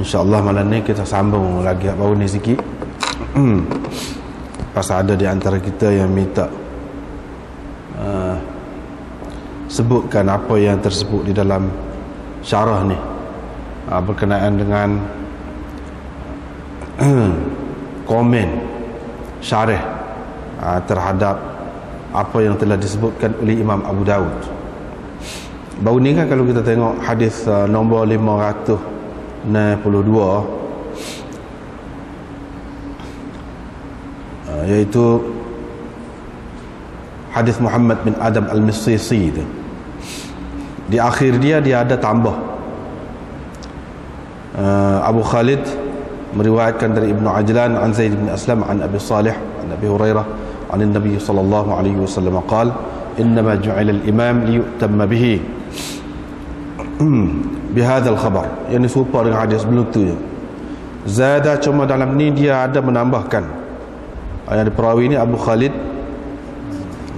InsyaAllah malam ni kita sambung lagi baru ni sikit. Pasal ada di antara kita yang minta sebutkan apa yang tersebut di dalam syarah ni berkenaan dengan komen syarah terhadap apa yang telah disebutkan oleh Imam Abu Daud. Baru ni kan kalau kita tengok hadis nombor 562, iaitu hadis Muhammad bin Adam al-Misisi itu. Di akhir dia ada tambah Abu Khalid meriwayatkan dari Ibnu Ajlan an Zaid bin Aslam an Abi Salih an Abi Hurairah an Nabi sallallahu alaihi wasallam qala innama ju'ila al-imam liyutamma bihi bihadha al-khabar. Yang serupa dengan hadis sebelum tu. Zada, cuma dalam ni dia ada menambahkan, yang diperawi ni Abu Khalid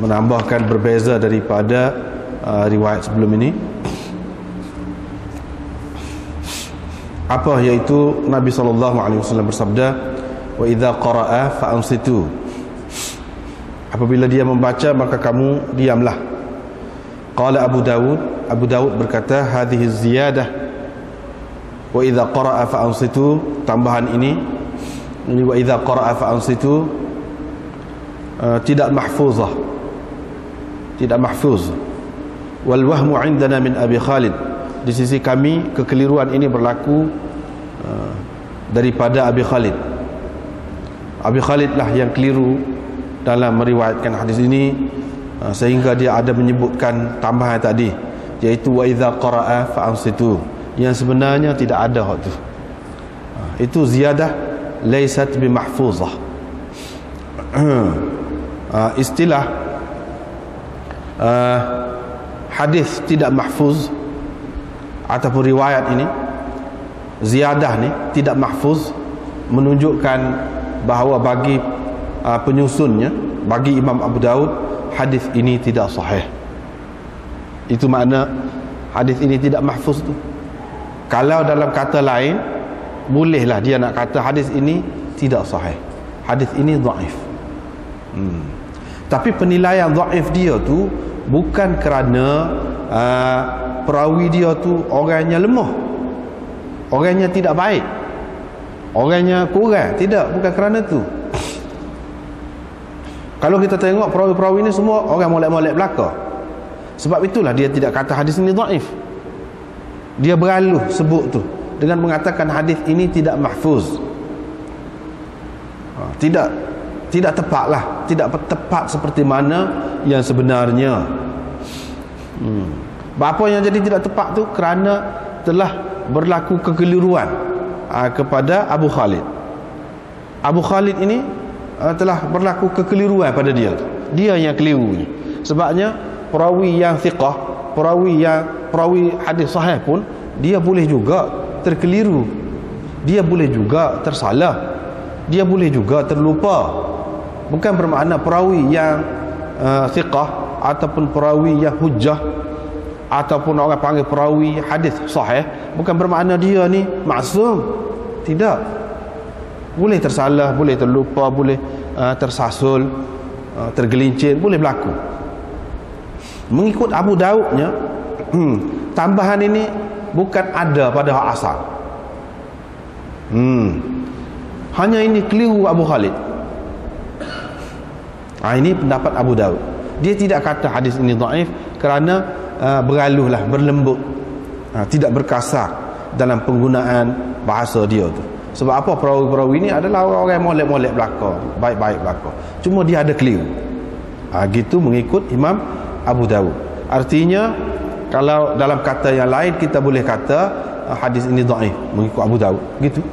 menambahkan berbeza daripada riwayat sebelum ini. Apa? Iaitu Nabi SAW bersabda, wa idza qara'a fa ansitu. Apabila dia membaca maka kamu diamlah. Qala Abu Dawud berkata, hadhihi ziyadah wa idza qara'a fa ansitu, tambahan ini wa idza qara'a fa ansitu tidak mahfuzah, tidak mahfuz. Wal wahmu indana min Abi Khalid, di sisi kami kekeliruan ini berlaku daripada Abi Khalid. Abi Khalid lah yang keliru dalam meriwayatkan hadis ini, sehingga dia ada menyebutkan tambahan tadi, iaitu wa idza qara'a fa ansitu, yang sebenarnya tidak ada hak tu. Itu ziyadah laysat bi mahfuzah. Istilah hadis tidak mahfuz ataupun riwayat ini, ziyadah ni tidak mahfuz, menunjukkan bahawa bagi penyusunnya, bagi Imam Abu Daud, hadis ini tidak sahih. Itu makna hadis ini tidak mahfuz tu. Kalau dalam kata lain, bolehlah dia nak kata hadis ini tidak sahih, hadis ini dhaif. Tapi penilaian dhaif dia tu bukan kerana perawi dia tu orangnya lemah, orangnya tidak baik, orangnya kurang. Tidak, bukan kerana tu. Kalau kita tengok perawi-perawi ni semua orang molek-molek belaka. Sebab itulah dia tidak kata hadis ini dhaif. Dia beraluh sebut tu dengan mengatakan hadis ini tidak mahfuz. Tidak tepatlah, tidak tepat seperti mana yang sebenarnya. Apa yang jadi tidak tepat tu kerana telah berlaku kekeliruan kepada Abu Khalid. Abu Khalid ini telah berlaku kekeliruan pada dia. Dia yang keliru ni. Sebabnya perawi yang thiqah, perawi hadis sahih pun, dia boleh juga terkeliru, dia boleh juga tersalah, dia boleh juga terlupa. Bukan bermakna perawi yang thiqah ataupun perawi yang hujjah ataupun orang panggil perawi hadis sahih, bukan bermakna dia ni maksum. Tidak. Boleh tersalah, boleh terlupa, boleh tersasul, tergelincir, boleh berlaku. Mengikut Abu Daudnya, tambahan ini bukan ada pada hak asal. Hanya ini keliru Abu Khalid. Ini pendapat Abu Daud. Dia tidak kata hadis ini dhaif kerana beraluhlah, berlembut, tidak berkasar dalam penggunaan bahasa dia tu. Sebab apa? Perawi-perawi ini adalah orang-orang molek-molek belaka, baik-baik belaka. Cuma dia ada keliru. Gitu mengikut Imam Abu Daud. Artinya kalau dalam kata yang lain kita boleh kata hadis ini dhaif mengikut Abu Daud, gitu.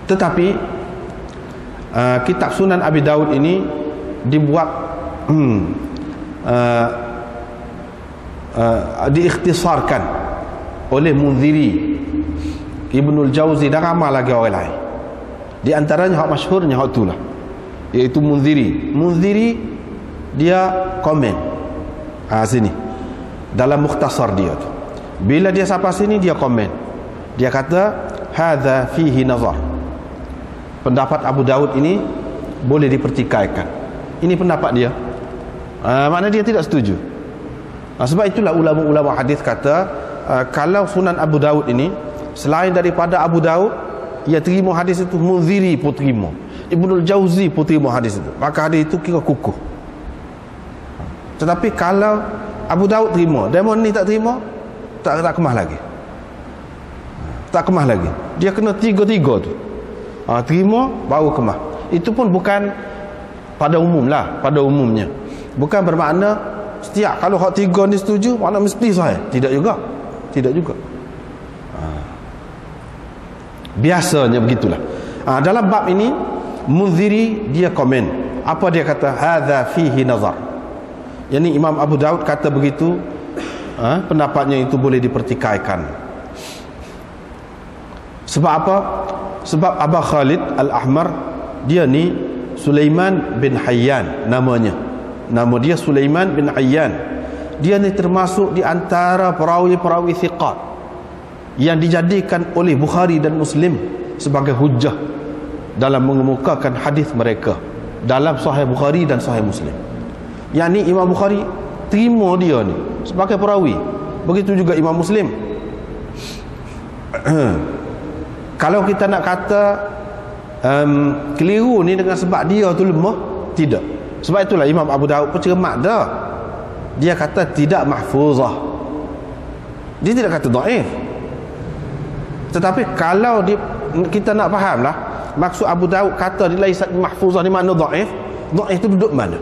Tetapi kitab Sunan Abi Daud ini dibuat diikhtisarkan oleh Munziri, Ibnul Jauzi dan ramai lagi orang lain. Di antaranya hak masyhurnya hak itulah, iaitu Munziri dia komen sini dalam mukhtasar dia tu. Bila dia sampai sini dia komen. Dia kata hadza fihi nazar. Pendapat Abu Daud ini boleh dipertikaikan. Ini pendapat dia. Maknanya dia tidak setuju. Sebab itulah ulama-ulama hadis kata kalau Sunan Abu Daud ini selain daripada Abu Daud, ia terima hadis itu, Munziri pun terima, Ibnul Jauzi pun terima hadis itu, maka hadis itu kira kukuh. Tetapi kalau Abu Daud terima, Demon ni tak terima, tak kemah lagi. Tak kemah lagi. Dia kena tiga-tiga tu. Terima baru kemah. Itu pun bukan pada umum lah, pada umumnya. Bukan bermakna setiap kalau hak tiga ni setuju, makna mesti sahih. Tidak juga. Tidak juga. Biasanya begitulah. Dalam bab ini Munziri dia komen. Apa dia kata? Hadza fihi nazar. Yani Imam Abu Daud kata begitu, pendapatnya itu boleh dipertikaikan. Sebab apa? Sebab Aba Khalid Al-Ahmar, dia ni Sulaiman bin Hayyan namanya. Nama dia Sulaiman bin Hayyan. Dia ni termasuk di antara perawi-perawi thiqat yang dijadikan oleh Bukhari dan Muslim sebagai hujjah dalam mengemukakan hadis mereka dalam Sahih Bukhari dan Sahih Muslim. Yang ni Imam Bukhari terima dia ni sebagai perawi. Begitu juga Imam Muslim. Kalau kita nak kata keliru ni dengan sebab dia tu lemah, tidak. Sebab itulah Imam Abu Daud pun cermat dah. Dia kata tidak mahfuzah. Dia tidak kata dhaif. Tetapi kalau kita nak faham lah, maksud Abu Daud kata dia laisat mahfuzah ni makna dhaif. Dhaif itu duduk mana?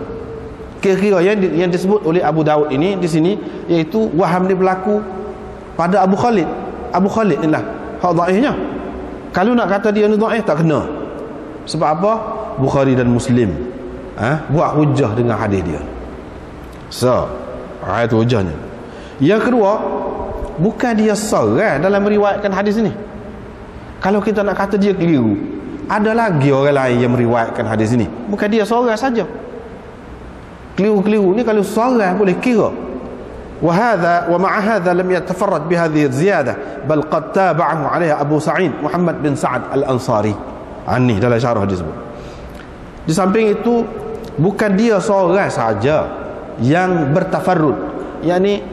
Kira-kira yang disebut oleh Abu Daud ini di sini iaitu waham ni berlaku pada Abu Khalid. Abu Khalid inilah hak dhaifnya. Kalau nak kata dia ni dhaif tak kena. Sebab apa? Bukhari dan Muslim buat hujah dengan hadis dia. So, itu hujahnya. Yang kedua, bukan dia seorang dalam meriwayatkan hadis ini. Kalau kita nak kata dia keliru, ada lagi orang lain yang meriwayatkan hadis ini. Bukan dia seorang saja. Keliru-keliru ni kalau seorang boleh kira. وهذا ومع هذا لم يتفرد بهذه الزيادة بل قد تابعه عليها أبو سعيد محمد بن سعد الأنصاري عني dalam syarah disebut. Di samping itu bukan dia seorang saja yang bertafarrud, yakni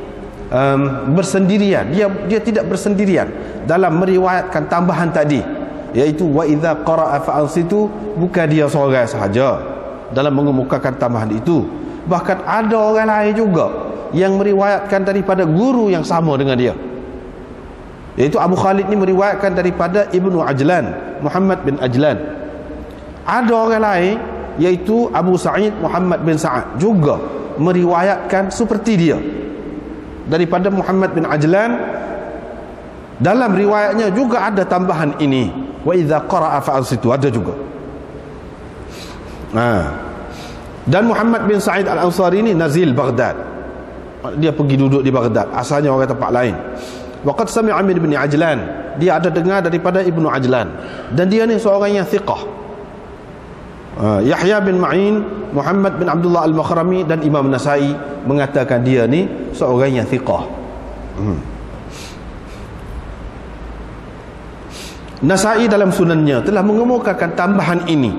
bersendirian. Dia tidak bersendirian dalam meriwayatkan tambahan tadi, iaitu wa idza qara'a fa ansitu. Bukan dia seorang sahaja dalam mengemukakan tambahan itu, bahkan ada orang lain juga yang meriwayatkan daripada guru yang sama dengan dia, iaitu Abu Khalid ni meriwayatkan daripada Ibnu Ajlan, Muhammad bin Ajlan. Ada orang lain iaitu Abu Sa'id Muhammad bin Sa'ad juga meriwayatkan seperti dia daripada Muhammad bin Ajlan. Dalam riwayatnya juga ada tambahan ini, wa idza qara'a fa ansitu, ada juga. Dan Muhammad bin Sa'id Al-Ansari ini nazil Baghdad. Dia pergi duduk di Baghdad, asalnya orang tempat lain. Waqad sami'a min Ibn Ajlan, dia ada dengar daripada Ibnu Ajlan, dan dia ni seorang yang thiqah. Yahya bin Ma'in, Muhammad bin Abdullah Al-Makhrami dan Imam Nasai mengatakan dia ni seorang yang thiqah. Nasai dalam sunannya telah mengemukakan tambahan ini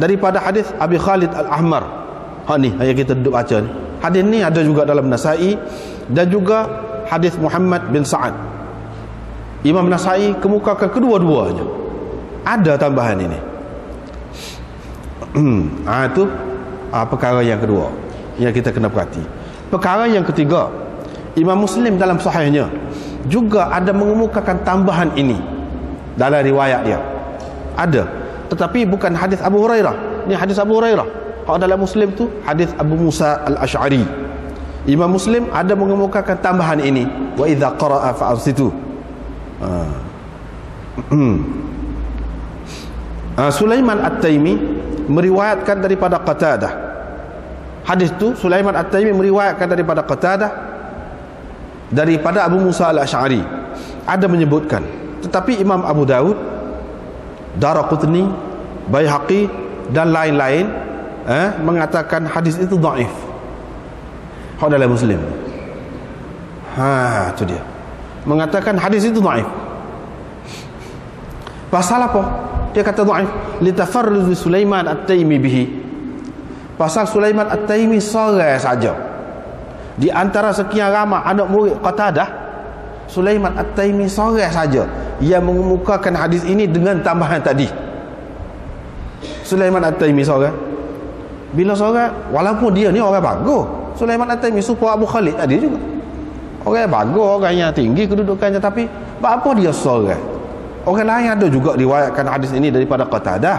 daripada hadis Abi Khalid Al-Ahmar. Ni yang kita duduk baca ni. Hadis ni ada juga dalam Nasai dan juga hadis Muhammad bin Sa'ad. Imam Nasai kemukakan kedua-duanya. Ada tambahan ini. Itu perkara yang kedua yang kita kena perhati. Perkara yang ketiga, Imam Muslim dalam sahihnya juga ada mengemukakan tambahan ini dalam riwayat dia. Ada, tetapi bukan hadis Abu Hurairah. Ini hadis Abu Hurairah. Kalau dalam Muslim tu hadis Abu Musa Al-Ash'ari. Imam Muslim ada mengemukakan tambahan ini, wa idza qara'a fa ansitu. Sulaiman At-Taimi meriwayatkan daripada Qatadah. Hadis tu Sulaiman At-Taimi meriwayatkan daripada Qatadah daripada Abu Musa Al-Ash'ari. Ada menyebutkan, tetapi Imam Abu Daud, Daraqutni, Baihaqi dan lain-lain mengatakan hadis itu dhaif. Hak dalam Muslim. Itu dia. Mengatakan hadis itu dhaif. Pasal apa? Dia kata dhaif li tafarruz Sulaiman At-Taimi bihi. Pasal Sulaiman At-Taimi seorang saja di antara sekian ramai anak murid Qatadah. Sulaiman At-Taimi seorang saja yang mengemukakan hadis ini dengan tambahan tadi. Sulaiman At-Taimi seorang. Bila seorang, walaupun dia ni orang bagus, Sulaiman At-Taimi supaya Abu Khalid tadi juga orang bagus, orang yang tinggi kedudukannya, tapi apa dia seorang? Orang lain ada juga riwayatkan hadis ini daripada Qatadah,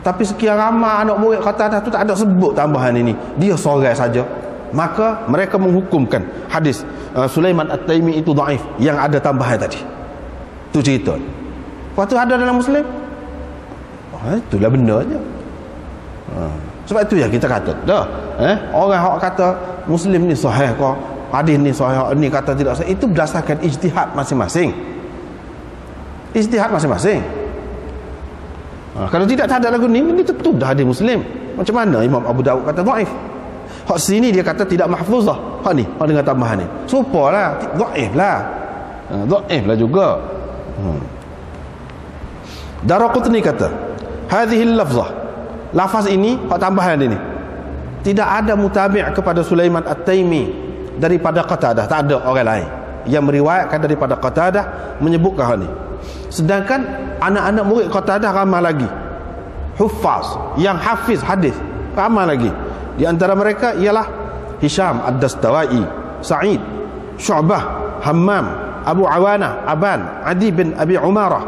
tapi sekian ramai anak murid Qatadah tu tak ada sebut tambahan ini, dia seorang saja. Maka mereka menghukumkan hadis Sulaiman At-Taimi itu dhaif yang ada tambahan tadi. Tu cerita. Lepas tu ada dalam Muslim, itulah benarnya. Sebab itu ya kita kata dah, orang hak kata Muslim ni sahih ke, hadis ni sahih, ni kata tidak sahih, itu berdasarkan ijtihad masing-masing. Ijtihad masing-masing. Kalau tidak ada lagu ni tentu dah hadis Muslim. Macam mana Imam Abu Daud kata dhaif? Hak sini dia kata tidak mahfuzah. Hak ni, hak dengan tambahan ni. Supalah dhaif lah. Dhaif lah juga. Daraqutni kata, hadhihi al-lafzah, lafaz ini, hak tambahan ini, tidak ada mutabi' kepada Sulaiman At-Taimi daripada Qatadah, tak ada orang lain yang meriwayatkan daripada Qatadah menyebutkan hal ini. Sedangkan anak-anak murid Qatadah ramai lagi, huffaz yang hafiz hadis ramai lagi. Di antara mereka ialah Hisham Ad-Dastawai, Sa'id, Syu'bah, Hammam, Abu Awana, Aban, Adi bin Abi Umarah.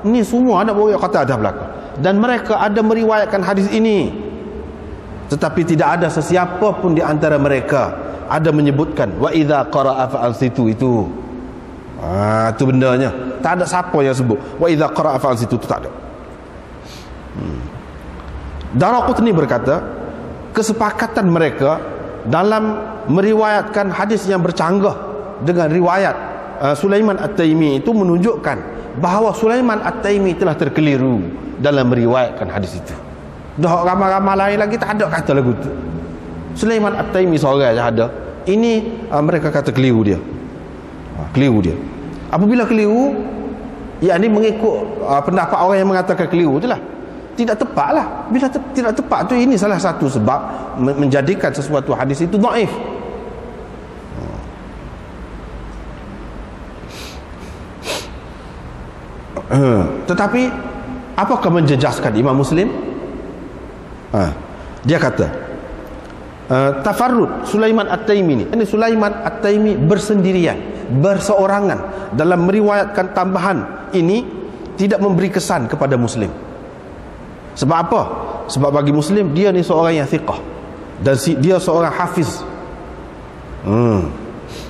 Ini semua anak murid Qatadah belaka, dan mereka ada meriwayatkan hadis ini, tetapi tidak ada sesiapa pun di antara mereka ada menyebutkan wa idza qara'a fa ansitu itu. Itu bendanya. Tak ada siapa yang sebut wa idza qara'a fa ansitu itu, tak ada. Daraqutni berkata, kesepakatan mereka dalam meriwayatkan hadis yang bercanggah dengan riwayat Sulaiman At-Taimi itu menunjukkan bahawa Sulaiman At-Taimi telah terkeliru dalam meriwayatkan hadis itu. Dah ramai-ramai lain lagi tak ada kata lagu tu. Sulaiman At-Taimi seorang saja ada. Ini mereka kata keliru dia. Keliru dia. Apabila keliru, yakni mengikut pendapat orang yang mengatakan keliru itulah, tidak tepatlah. Bila tidak tepat tu, ini salah satu sebab menjadikan sesuatu hadis itu dhaif. Tetapi apakah menjejaskan Imam Muslim? Dia kata tafarrud Sulaiman At-Taimi ini Sulaiman At-Taimi bersendirian, berseorangan dalam meriwayatkan tambahan ini, tidak memberi kesan kepada Muslim. Sebab apa? Sebab bagi Muslim dia ni seorang yang thiqah, dan dia seorang hafiz.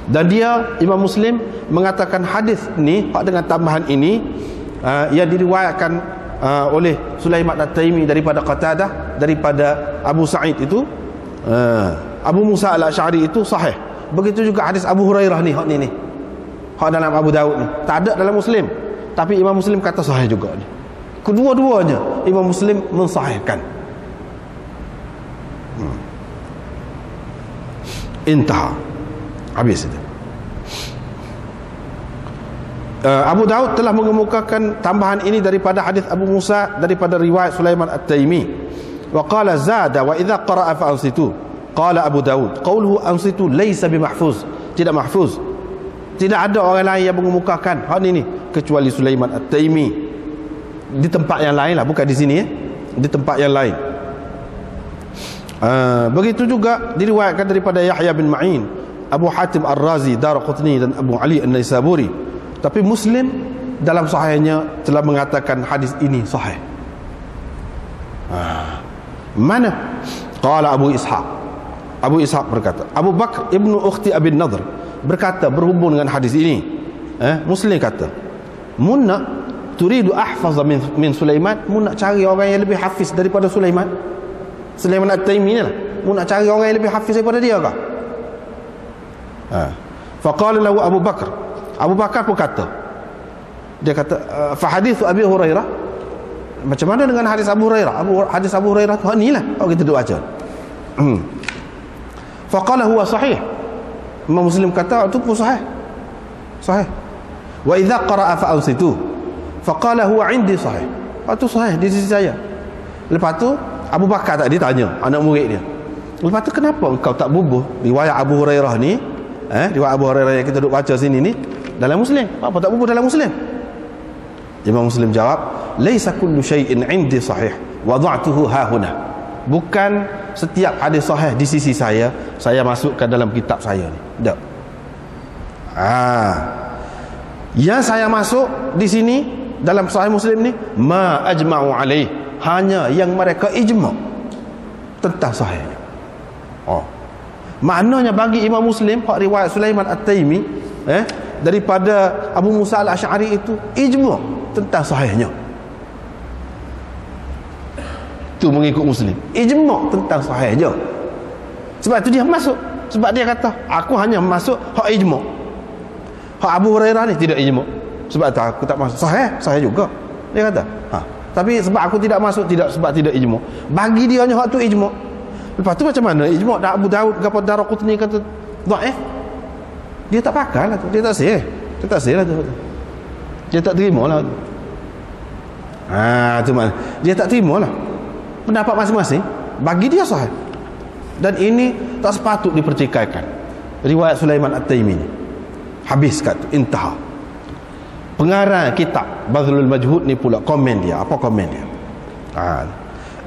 Dan dia, Imam Muslim mengatakan hadis ni dengan tambahan ini yang diriwayatkan oleh Sulaiman At-Taimi daripada Qatadah, daripada Abu Sa'id itu, Abu Musa Al-Asy'ari itu sahih. Begitu juga hadis Abu Hurairah ni, hak ni hak dalam Abu Daud ni, tak ada dalam Muslim, tapi Imam Muslim kata sahih juga ni. Kedua-duanya Imam Muslim mensahihkan. Intah, habis itu. Abu Daud telah mengemukakan tambahan ini daripada hadis Abu Musa daripada riwayat Sulaiman At-Taimi. Wa qala zada wa idza qara'a fa ansitu. Qala Abu Daud qauluhu ansitu laysa bimahfuz, tidak mahfuz. Tidak ada orang lain yang mengemukakan hal ini kecuali Sulaiman At-Taimi di tempat yang lain lah, bukan di sini di tempat yang lain. Begitu juga diriwayatkan daripada Yahya bin Ma'in, Abu Hatim Ar-Razi, Daraqutni dan Abu Ali An-Naisaburi. Tapi Muslim dalam sahihnya telah mengatakan hadis ini sahih. Mana? Qala Abu Ishaq. Abu Ishaq berkata, Abu Bakr ibnu Ukhti Abi Nadhr berkata berhubung dengan hadis ini. Muslim kata, munna turidu ahfaza min Sulaiman, mun nak cari orang yang lebih hafiz daripada Sulaiman. Sulaiman At-Taimi ni lah, mun nak cari orang yang lebih hafiz daripada dia kah? Faqala lahu Abu Bakr. Abu Bakar pun kata, dia kata, fa hadis Abi Hurairah, macam mana dengan hadis Abu Hurairah? Hadis Abu Hurairah tu ni lah, kita duk baca. Faqala huwa sahih. Imam Muslim kata itu pun sahih. Sahih. Wa idza qara'a fa ansitu faqala huwa 'indi sahih. Itu sahih di sisi saya. Lepas tu Abu Bakar tadi tanya anak murid dia. Lepas tu kenapa engkau tak bubuh riwayat Abu Hurairah ni? Riwayat Abu Hurairah yang kita duk baca sini ni dalam Muslim. Apa tak bubuh dalam Muslim? Imam Muslim jawab, "Laisa kullu syai'in 'indi sahih, wada'tuhu ha huna." Bukan setiap hadis sahih di sisi saya masukkan dalam kitab saya ni. Tak. Yang saya masuk di sini dalam Sahih Muslim ni ma ajma'u alaih, hanya yang mereka ijma' tentang sahihnya. Maknanya bagi Imam Muslim hak riwayat Sulaiman At-Taimi daripada Abu Musa Al-Asy'ari itu ijma' tentang sahihnya. Itu mengikut Muslim, ijma' tentang sahihnya. Sebab itu dia masuk. Sebab dia kata aku hanya masuk hak ijma'. Hak Abu Hurairah ni tidak ijma'. Sebab tu aku tak masuk. Sahih juga. Dia kata. Tapi sebab aku tidak masuk sebab tidak ijma'. Bagi dia hanya hak tu ijma'. Lepas tu macam mana ijma' dak Abu Daud ke Daraqutni kata dhaif. Dia tak pakai lah tu. Dia tak sahih. Dia tak sahih lah tu. Dia tak terima lah tu. Tu mana. Dia tak terima lah. Pendapat masing-masing bagi dia sahih. Dan ini tak sepatut dipertikaikan. Riwayat Sulaiman At-Taimi ni. Habis kat tu, intaha. Pengarang kitab Badhlul Majhud ni pula komen dia. Apa komen dia?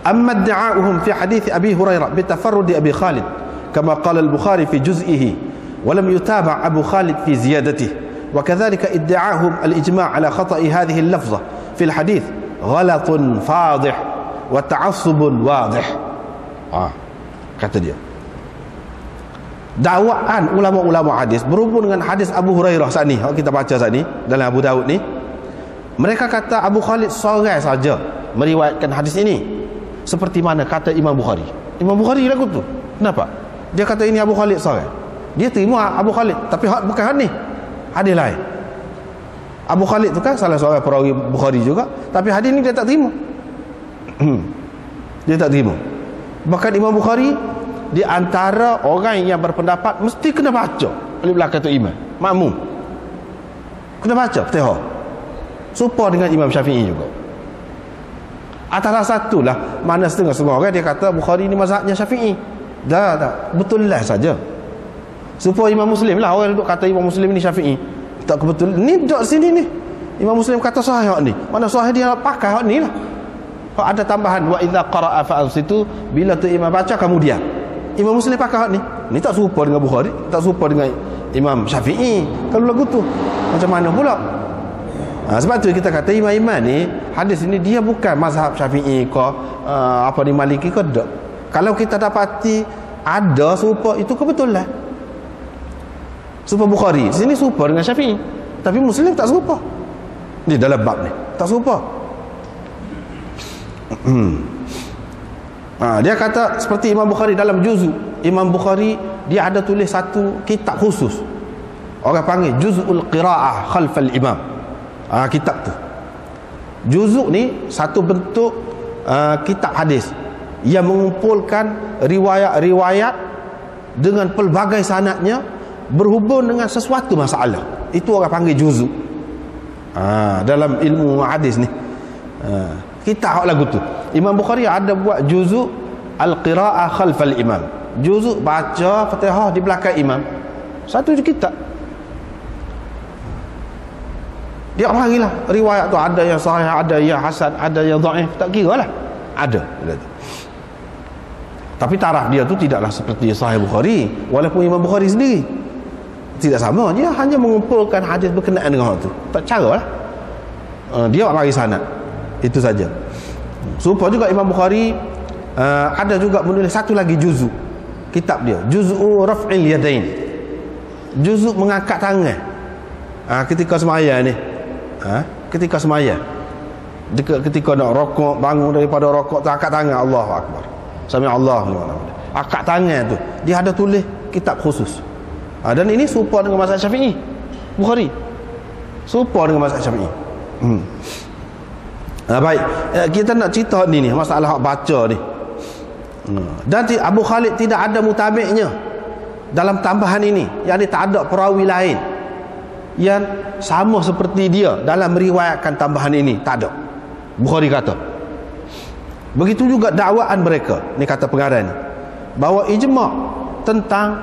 Amma iddi'a'uhum fi hadith Abi Hurairah bitafarrudi Abi Khalid kama qala al-Bukhari fi juz'ihi wa lam yutaba' Abu Khalid fi ziyadatihi wa kadhalika iddi'a'uhum al-ijma' ala khata'i hadhihi al-lafzah fi al-hadith ghalatun fadih wa ta'assubun wadih. Kata dia, dakwaan ulama-ulama hadis berhubung dengan hadis Abu Hurairah saat ni, kita baca saat ni dalam Abu Daud ni, mereka kata Abu Khalid seorang saja meriwayatkan hadis ini, seperti mana kata Imam Bukhari. Imam Bukhari lagu tu. Kenapa? Dia kata ini Abu Khalid seorang. Dia terima Abu Khalid, tapi bukan hadis ni, hadis lain. Abu Khalid tu kan salah seorang perawi Bukhari juga, tapi hadis ni dia tak terima. Dia tak terima. Bahkan Imam Bukhari di antara orang yang berpendapat mesti kena baca alif lam kata imam makmum, kena baca Fatihah, serupa dengan Imam Syafi'i juga. Antara satulah mana setengah orang dia kata Bukhari ni mazhabnya Syafi'i. Tak betul lah saja. Serupa Imam Muslim lah, orang duduk kata Imam Muslim ni Syafi'i. Tak betul. Ni duduk sini ni Imam Muslim kata sahih hak ni. Mana sahih dia pakai hak ni lah. Hak ada tambahan wa idza qara'a fa ansitu, bila tu imam baca kamu diam. Imam Muslim pakai hak ni. Ni tak serupa dengan Bukhari, tak serupa dengan Imam Syafi'i. Kalau lagu tu macam mana pula? Sebab tu kita kata imam-imam ni hadis ni dia bukan mazhab Syafi'i ke apa ni Maliki ke tak. Kalau kita dapati ada serupa itu kebetulan. Serupa Bukhari, sini serupa dengan Syafi'i. Tapi Muslim tak serupa. Ni dalam bab ni tak serupa. Dia kata seperti Imam Bukhari dalam juzuk. Imam Bukhari dia ada tulis satu kitab khusus, orang panggil Juz'ul Qira'ah Khalfal Imam. Kitab tu, juzuk ni satu bentuk kitab hadis yang mengumpulkan riwayat-riwayat dengan pelbagai sanadnya berhubung dengan sesuatu masalah. Itu orang panggil juzuk dalam ilmu hadis ni. Kitab lagu tu Imam Bukhari ada buat juzuk Al-Qira'ah Khalfal Imam, juzuk baca Fatihah di belakang imam. Satu je kitab. Dia panggil lah riwayat tu, ada yang sahih, ada yang hasan, ada yang dhaif, tak kira lah, ada. Tapi taraf dia tu tidaklah seperti Sahih Bukhari. Walaupun Imam Bukhari sendiri tidak sama, dia hanya mengumpulkan hadis berkenaan dengan hal tu. Tak cara lah, dia bagi sanad, itu saja. Serupa juga Imam Bukhari ada juga menulis satu lagi juzuk, kitab dia Juz'u Raf'il Yadain, juzuk mengangkat tangan ketika semaya ni. Ketika semaya, ketika nak rokok, bangun daripada rokok tu angkat tangan, Allahu Akbar, Sami Allah liman hamidah, angkat tangan tu. Dia ada tulis kitab khusus. Dan ini serupa dengan mazhab Syafi'i. Bukhari serupa dengan mazhab Syafi'i. Baik, kita nak cerita ni masalah hak baca ni. Dan Abu Khalid tidak ada mutabi'nya. dalam tambahan ini, yang tak ada perawi lain yang sama seperti dia dalam meriwayatkan tambahan ini, tak ada. Bukhari kata. Begitu juga dakwaan mereka, ni kata pengarang ni, bahawa ijma' tentang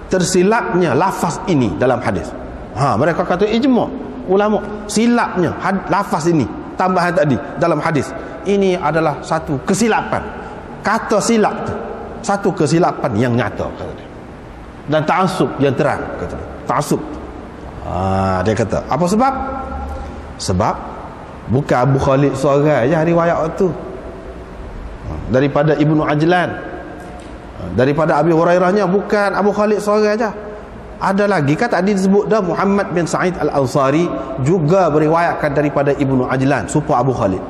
tersilapnya lafaz ini dalam hadis. Mereka kata ijma' ulama silapnya lafaz ini, tambahan tadi dalam hadis. Ini adalah satu kesilapan. Kata silap tu satu kesilapan yang nyata, kata dia. Dan ta'assub yang terang, kata dia. Ta'assub. Dia kata, apa sebab? Sebab bukan Abu Khalid seorang je riwayat tu. Daripada Ibnu Ajlan, daripada Abi Hurairahnya, bukan Abu Khalid seorang aja. Ada lagi kan tadi disebut dah, Muhammad bin Sa'id Al-Ansari juga beriwayatkan daripada Ibnu Ajlan, supaya Abu Khalid.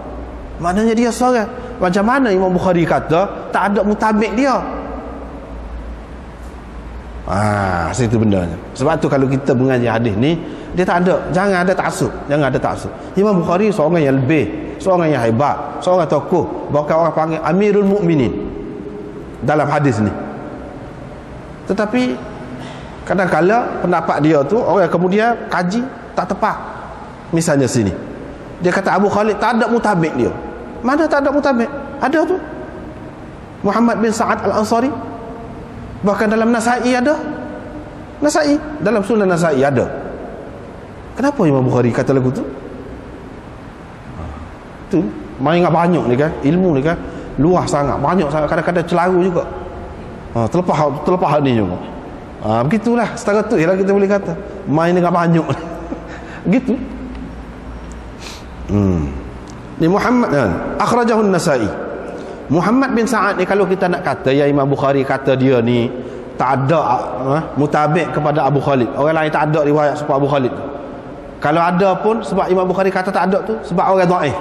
Maknanya dia seorang. Macam mana Imam Bukhari kata tak ada mutabik dia? Situ bendanya. Sebab tu kalau kita mengaji hadis ni, dia tak ada, jangan ada ta'assub, jangan ada ta'assub. Imam Bukhari seorang yang lebih, seorang yang hebat, seorang tokoh, bahkan orang panggil Amirul Mukminin dalam hadis ni. Tetapi kadang-kadang pendapat dia tu orang kemudian kaji tak tepat. Misalnya sini, dia kata Abu Khalid tak ada mutabik dia. Mana tak ada mutabik? Ada tu Muhammad bin Sa'ad Al-Ansari, bahkan dalam Nasai ada. Nasai, dalam Sunan Nasai ada. Kenapa Imam Bukhari kata lagu tu? Tu main ingat banyak ni kan, ilmu ni kan luas sangat, banyak sangat, kadang-kadang celaru juga. Terlepas ni juga. Begitulah setara tu ialah kita boleh kata main dengan banyak. Begitu. Ni Muhammad akhrajahu An-Nasa'i. Muhammad bin Sa'ad ni, kalau kita nak kata ya Imam Bukhari kata dia ni tak ada mutabik kepada Abu Khalid, orang lain tak ada riwayat sebab Abu Khalid. Kalau ada pun sebab Imam Bukhari kata tak ada tu sebab orang dhaif.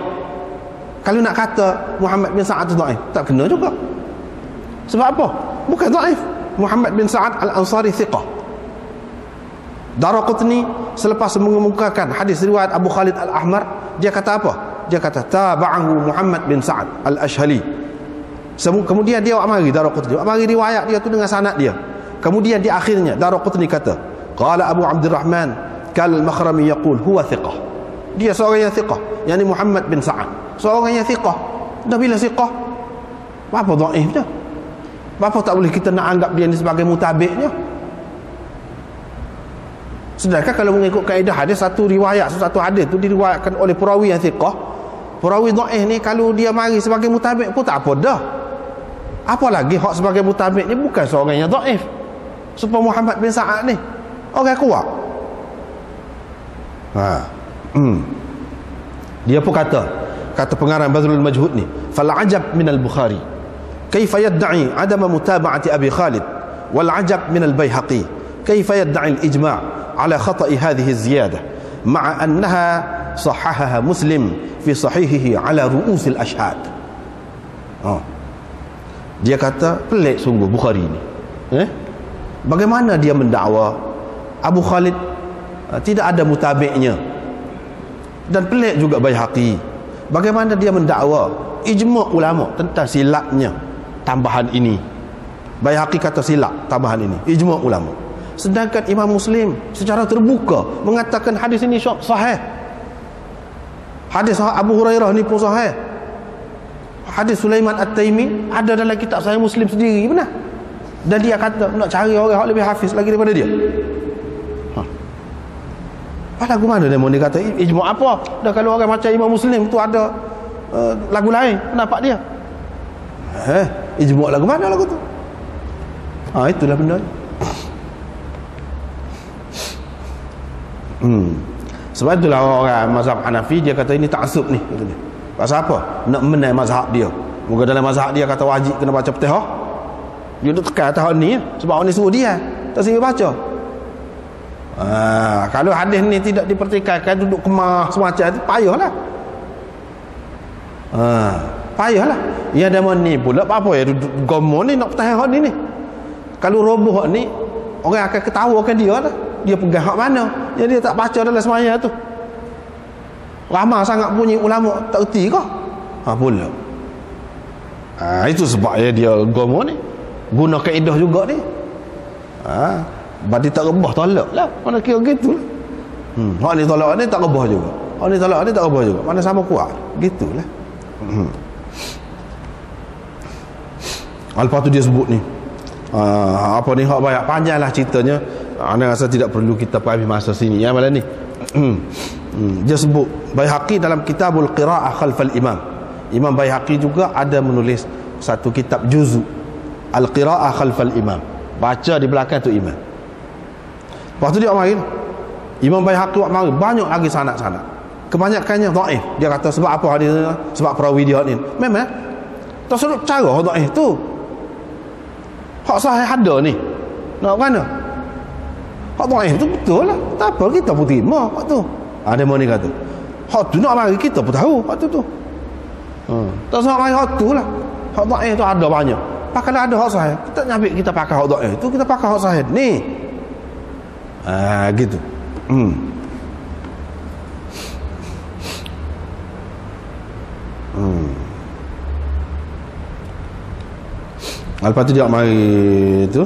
Kalau nak kata Muhammad bin Sa'ad tu dhaif, tak kena juga. Sebab apa? Bukan dhaif. Muhammad bin Sa'ad Al-Ansari thiqah. Daraqutni selepas mengemukakan hadis riwayat Abu Khalid Al-Ahmar, dia kata apa? Dia kata taba'ahu Muhammad bin Sa'ad Al-Ashhali. Kemudian dia amari Daraqutni, amari riwayat dia tu dengan sanad dia. Kemudian di akhirnya Daraqutni kata, qala Abu Abdurrahman Kal-Makhrami yaqul huwa thiqah. Dia seorang yang thiqah, yakni Muhammad bin Sa'ad, seorang yang thiqah. Dah bila thiqah, apa dhaif dia? Apa tak boleh kita nak anggap dia ni sebagai mutabiknya? Sedangkan kalau mengikut kaedah hadis, satu riwayat, satu hadis tu diriwayatkan oleh perawi yang thiqah, perawi dhaif ni kalau dia mari sebagai mutabik pun tak apa dah. Apalagi hak sebagai mutabik ni bukan seorang yang dhaif. Supaya Muhammad bin Sa'ad ni orang kuat. Dia pun kata pengarang Bazlul Majhud ni, fal ajab min al-Bukhari kaifa yad'i adama mutaba'ati Abi Khalid, wal ajab min al-Baihaqi kaifa yad'i al-ijma' ala khata'i hadhihi az-ziyadah ma'a annaha sahahaha Muslim fi sahihihi ala ru'us al-ashhad. Dia kata pelik sungguh Bukhari ni. Bagaimana dia mendakwa Abu Khalid tidak ada mutabiknya, dan pelik juga Baihaqi bagaimana dia mendakwa ijma' ulama tentang silapnya tambahan ini. Baihaqi kata silap tambahan ini, ijma' ulama. Sedangkan Imam Muslim secara terbuka mengatakan hadis ini sahih. Hadis Abu Hurairah ni pun sahih. Hadis Sulaiman At-Taimi ada dalam kitab Sahih Muslim sendiri, benar. Dan dia kata nak cari orang yang lebih hafiz lagi daripada dia. Lagu mana dia mau dia kata ijma' apa? Dah kalau orang macam Imam Muslim tu ada lagu lain pendapat dia. Ijma' lagu mana lagu tu? Itulah benda. Sebab itulah orang mazhab Hanafi dia kata ini ta'assub ni, kata dia. Pasal apa? Nak menai mazhab dia. Moga dalam mazhab dia kata wajib kena baca Fatihah. Dia duk tekan tahun ni sebab orang ni suruh dia tak sini baca. Kalau hadis ni tidak dipertikaikan, duduk kemah semacam tu, payahlah. Payahlah. Ya ada ni pula apa ya duduk gomo ni nak pertahan ni. Kalau roboh ni orang akan ketawakan dia lah. Dia pegang hak mana? Jadi dia tak baca dalam semaya tu. Ramai sangat bunyi ulama tak erti kah? Pula. Itu sebabnya dia gomo ni. Guna kaedah juga ni. Badi tak rebah tolak lah, mana kira gitu lah. Hak ni tolak ni tak rebah juga, hak ni tolak ni tak rebah juga, mana sama kuat gitulah. Lepas tu dia sebut ni apa ni, hak banyak panjang lah ceritanya. Anda rasa tidak perlu kita habis masa sini ya malam ni. Dia sebut Baihaqi dalam Kitabul Qira'ah Khalfal Imam. Imam Baihaqi juga ada menulis satu kitab juzu Al-Qira'ah Khalfal Imam, baca di belakang tu imam. Lepas tu dia mari Imam Baihaqi mari banyak lagi sanad-sanad, kebanyakannya dhaif. Dia kata sebab apa hadis ni? Sebab perawi dia ni memang tak sudut cara dhaif tu. Hak sahih ada ni, nak mana? Hak dhaif tu betul lah, tak apa kita pun terima hak tu. Ada mana ni kata hak tu nak mari kita pun tahu hak tu. Tak sebab mari hak tu lah. Hak dhaif tu ada banyak. Kalau ada hak sahih, kita nyabik kita pakai hak dhaif tu, kita pakai hak sahih ni. Gitu. Lepas tu dia mari tu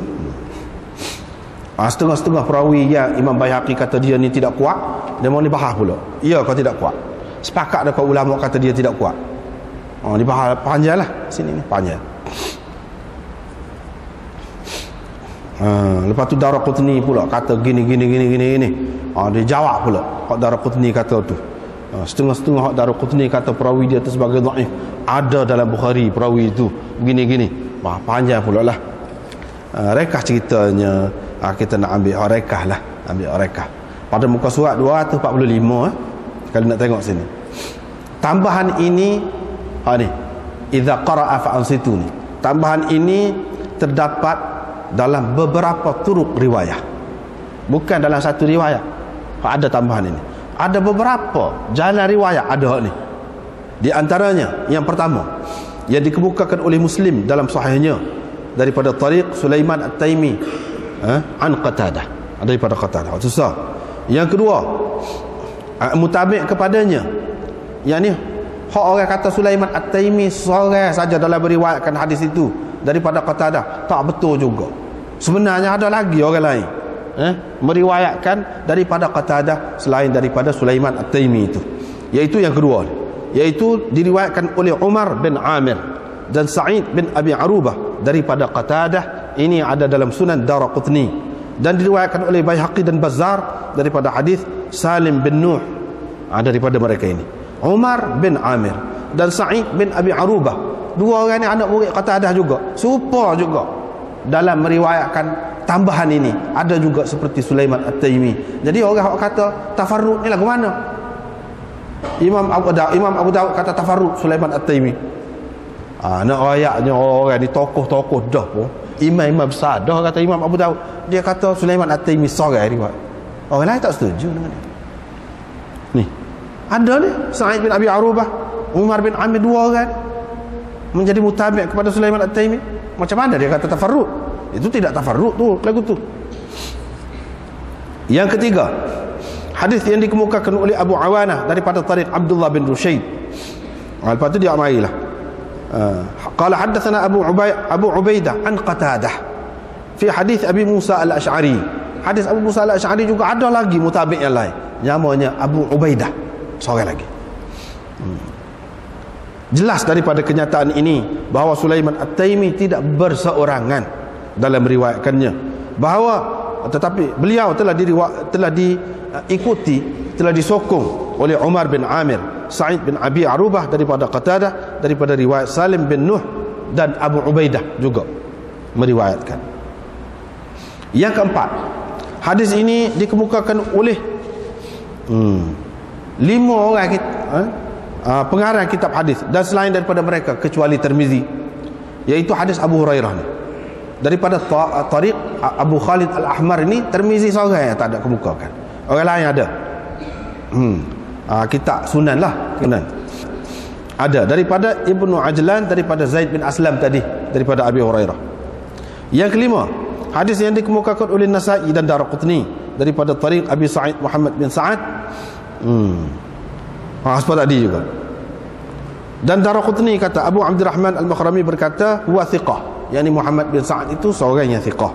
setengah-setengah perawi yang Imam Baihaqi kata dia ni tidak kuat, dia mau ni bahas pula. Ya, kau tidak kuat. Sepakat dah kau ulama kata dia tidak kuat. Dibahas panjang lah sini ni, panjang. Lepas tu Daraqutni pula kata gini. Dia jawab pula hak Daraqutni kata tu. Setengah-setengah hak Daraqutni kata perawi dia tu sebagai dhaif. Ada dalam Bukhari perawi itu gini. Panjang pula lah. Rekah ceritanya. Kita nak ambil rekah lah. Pada muka surat 245 kalau nak tengok sini. Tambahan ini ni idza qara'a fa'ansitu ni. Tambahan ini terdapat dalam beberapa turuk riwayah, bukan dalam satu riwayat. Ada tambahan ini, ada beberapa jalan riwayat ada hak ni. Di antaranya yang pertama yang dikemukakan oleh Muslim dalam sahihnya daripada tariq Sulaiman At-Taimi an Qatadah, daripada Qatadah. Susah. Yang kedua mutabi' kepadanya, yang ni hak orang kata Sulaiman At-Taimi seorang saja dalam meriwayatkan hadis itu daripada Qatadah, tak betul juga. Sebenarnya ada lagi orang lain meriwayatkan daripada Qatadah selain daripada Sulaiman At-Taimi itu. Iaitu yang kedua, iaitu diriwayatkan oleh Umar bin Amir dan Sa'id bin Abi Arubah daripada Qatadah. Ini ada dalam Sunan Daraqutni dan diriwayatkan oleh Baihaqi dan Bazzar daripada hadis Salim bin Nuh. Daripada mereka ini Umar bin Amir dan Sa'id bin Abi Arubah, dua orang ni anak murid Qatadah juga, serupa juga dalam meriwayatkan tambahan ini. Ada juga seperti Sulaiman At-Taimi. Jadi orang kata tafarrud ni lagu mana? Imam Abu Daud kata tafarrud Sulaiman At-Taimi. Nak ayatnya orang ni tokoh-tokoh dah pun, imam besar dah kata Imam Abu Daud, dia kata Sulaiman At-Taimi seorang riwayat. Orang lain tak setuju dengan dia. Ni ada ni Sa'id bin Abi Arubah, Umar bin Amir, dua orang menjadi mutabi' kepada Sulaiman At-Taimi. Macam mana dia kata tafarrud? Itu tidak tafarrud tu lagu tu. Yang ketiga, hadis yang dikemukakan oleh Abu Awanah daripada tariq Abdullah bin Rushayd. Lepas tu dia marilah. Qala haddatsana Abu Ubaidah an Qatadah fi hadis Abi Musa Al-Asy'ari. Hadis Abu Musa Al-Asy'ari juga ada lagi mutabi' yang lain, namanya Abu Ubaidah, seorang lagi. Jelas daripada kenyataan ini bahawa Sulaiman At-Taimi tidak berseorangan dalam meriwayatkannya, bahawa tetapi beliau telah diikuti, telah disokong oleh Umar bin Amir, Sa'id bin Abi Arubah daripada Qatadah, daripada riwayat Salim bin Nuh, dan Abu Ubaidah juga meriwayatkan. Yang keempat, hadis ini dikemukakan oleh 5 orang pengarang kitab hadis, dan selain daripada mereka kecuali Tirmizi, iaitu hadis Abu Hurairah ni. Daripada tariq Abu Khalid Al-Ahmar ini, Tirmizi seorang yang tak ada kemukakan, orang lain ada. Kitab Sunan lah, Sunan ada daripada Ibnu Ajlan, daripada Zaid bin Aslam tadi, daripada Abi Hurairah. Yang kelima, hadis yang dikemukakan oleh Nasa'i dan Daraqutni daripada tariq Abi Sa'id Muhammad bin Sa'ad. Seperti tadi juga. Dan Daraqutni kata, Abu Abdurrahman Al-Makhrami berkata huwa thiqah, yakni Muhammad bin Sa'ad itu seorang yang thiqah.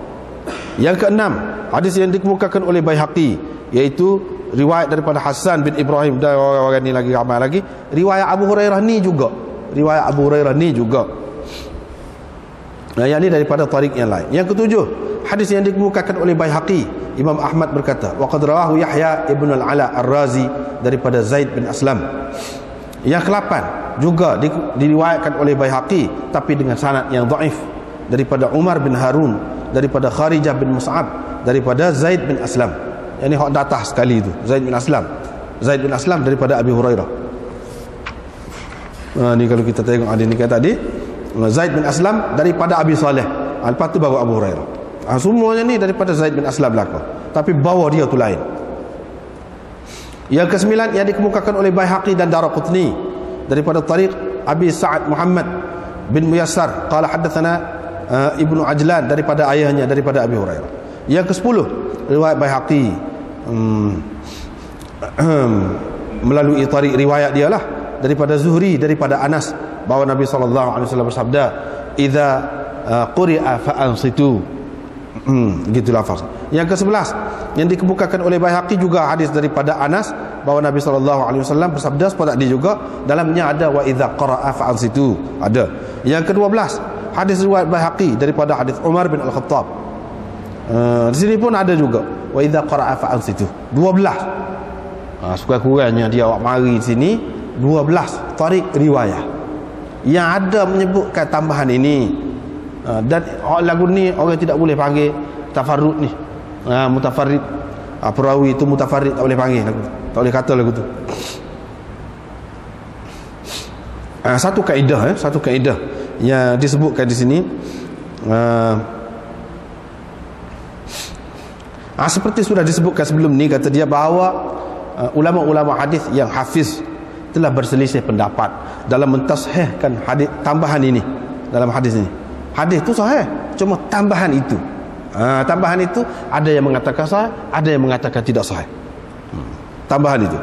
Yang keenam, hadis yang dikemukakan oleh Baihaqi, iaitu riwayat daripada Hasan bin Ibrahim, dan orang-orang ni lagi ramai lagi, riwayat Abu Hurairah ni juga. Nah, yang ni daripada tariq yang lain. Yang ketujuh, hadis yang dikemukakan oleh Baihaqi, Imam Ahmad berkata, wa qad rawahu Yahya ibn al-Ala ar-Razi daripada Zaid bin Aslam. Yang ke-8 juga diriwayatkan oleh Baihaqi tapi dengan sanad yang dhaif, daripada Umar bin Harun, daripada Kharijah bin Mus'ab, daripada Zaid bin Aslam. Yang ni hak datah sekali tu, Zaid bin Aslam daripada Abi Hurairah. Ni kalau kita tengok ada ni kata tadi, Zaid bin Aslam daripada Abi Saleh, lepas tu baru Abu Hurairah. Semuanya ni daripada Zaid bin Aslam belaka, tapi bawa dia tu lain. Yang ke-9 yang dikemukakan oleh Baihaqi dan Daraqutni daripada tariq Abi Sa'ad Muhammad bin Muyassar qala haddatsana Ibnu Ajlan daripada ayahnya daripada Abi Hurairah. Yang ke-10 riwayat Baihaqi melalui tariq riwayat dia lah daripada Zuhri daripada Anas bahawa Nabi SAW bersabda, idza quri'a fa ansitu. Gitu lafaz. Yang ke-11 yang dikemukakan oleh Baihaqi juga hadis daripada Anas bahawa Nabi SAW bersabda seperti tadi juga, dalamnya ada wa idza qara'a fa ansitu, ada. Yang ke-12 hadis riwayat Baihaqi daripada hadis Umar bin Al-Khattab. Di sini pun ada juga wa idza qara'a fa ansitu, 12. Sekurang-kurangnya dia awak mari di sini 12 tariq riwayat yang ada menyebutkan tambahan ini. Dan lagu ni orang tidak boleh panggil tafarrud ni, mutafarrid. Perawi itu mutafarrid, tak boleh panggil lagu, tak boleh kata lagu tu. Satu kaedah yang disebutkan di sini, seperti sudah disebutkan sebelum ni, kata dia bahawa ulama-ulama hadis yang hafiz telah berselisih pendapat dalam mentashihkan hadis tambahan ini dalam hadis ini. Hadis itu sahih, cuma tambahan itu. Tambahan itu ada yang mengatakan sahih, ada yang mengatakan tidak sahih. Tambahan itu.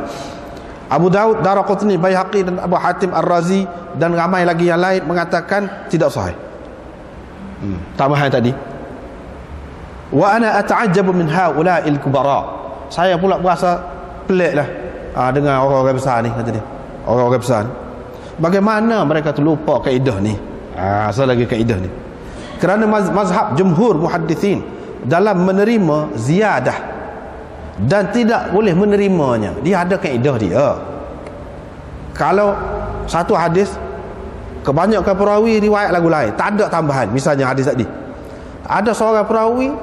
Abu Daud, Daraqutni, Baihaqi dan Abu Hatim Ar-Razi dan ramai lagi yang lain mengatakan tidak sahih. Tambahan tadi. Wa ana ata'ajjabu min haula'il kubara. Saya pula berasa peliklah dengan orang-orang besar ni, kata dia. Orang-orang besar ni. Bagaimana mereka terlupa kaedah ni? Asal lagi kaedah ni. Kerana mazhab jumhur muhaddithin dalam menerima ziyadah dan tidak boleh menerimanya, dia ada kaedah dia. Kalau satu hadis kebanyakan perawi riwayat lagu lain, tak ada tambahan, misalnya hadis tadi ada seorang perawi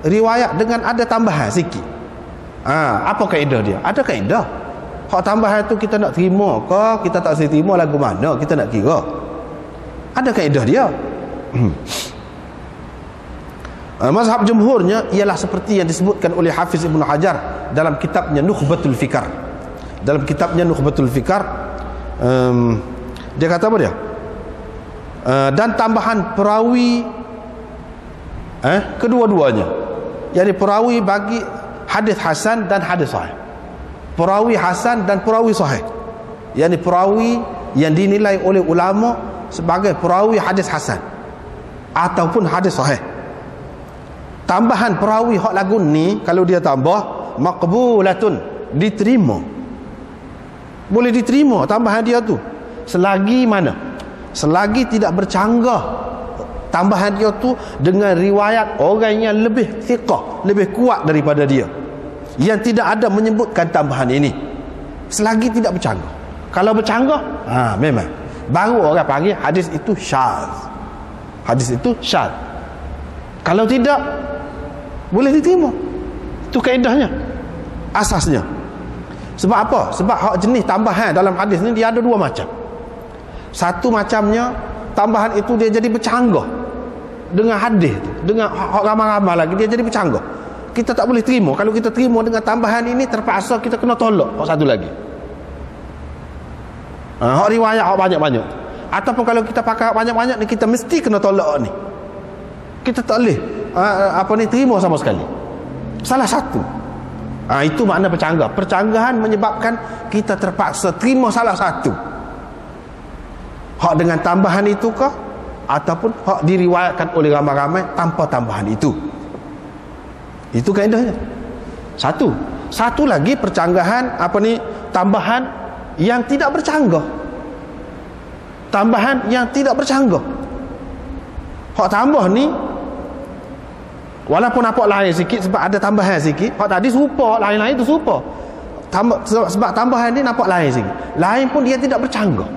riwayat dengan ada tambahan sikit, apa kaedah dia? Ada kaedah. Hak tambahan tu kita nak terima ke kita tak terima, lagu mana kita nak kira? Ada kaedah dia. Mazhab jumhurnya ialah seperti yang disebutkan oleh Hafiz Ibn Hajar dalam kitabnya Nukhbatul Fikar. Dalam kitabnya Nukhbatul Fikar, dia kata apa dia? Dan tambahan perawi kedua-duanya, yakni perawi bagi hadis hasan dan hadis sahih. Perawi hasan dan perawi sahih, yakni perawi yang dinilai oleh ulama sebagai perawi hadis hasan ataupun hadis sahih. Tambahan perawi hak lagu ni kalau dia tambah maqbulatun, diterima, boleh diterima tambahan dia tu, selagi mana? Selagi tidak bercanggah tambahan dia tu dengan riwayat orang yang lebih thiqah, lebih kuat daripada dia, yang tidak ada menyebutkan tambahan ini. Selagi tidak bercanggah. Kalau bercanggah, memang baru orang panggil hadis itu syadz. Hadis itu syadz. Kalau tidak, boleh diterima. Itu kaedahnya, asasnya. Sebab apa? Sebab hak jenis tambahan dalam hadis ni dia ada dua macam. Satu macamnya tambahan itu dia jadi bercanggah dengan hadis tu, dengan hak ramai-ramai lagi dia jadi bercanggah. Kita tak boleh terima. Kalau kita terima dengan tambahan ini, terpaksa kita kena tolak hak satu lagi. Hak riwayat hak banyak-banyak. Ataupun kalau kita pakai hak banyak-banyak ni, kita mesti kena tolak ni. Kita tak boleh terima sama sekali. Salah satu. Itu makna bercanggah. Percanggahan menyebabkan kita terpaksa terima salah satu. Hak dengan tambahan itu kah, ataupun hak diriwayatkan oleh ramai-ramai tanpa tambahan itu. Itu kaedahnya. Satu lagi percanggahan tambahan yang tidak bercanggah. Tambahan yang tidak bercanggah. Hak tambah ni walaupun nampak lain sikit sebab ada tambahan sikit. Hak tadi serupa, lain-lain tu serupa. Sebab tambahan ni nampak lain sikit. Lain pun dia tidak bercanggah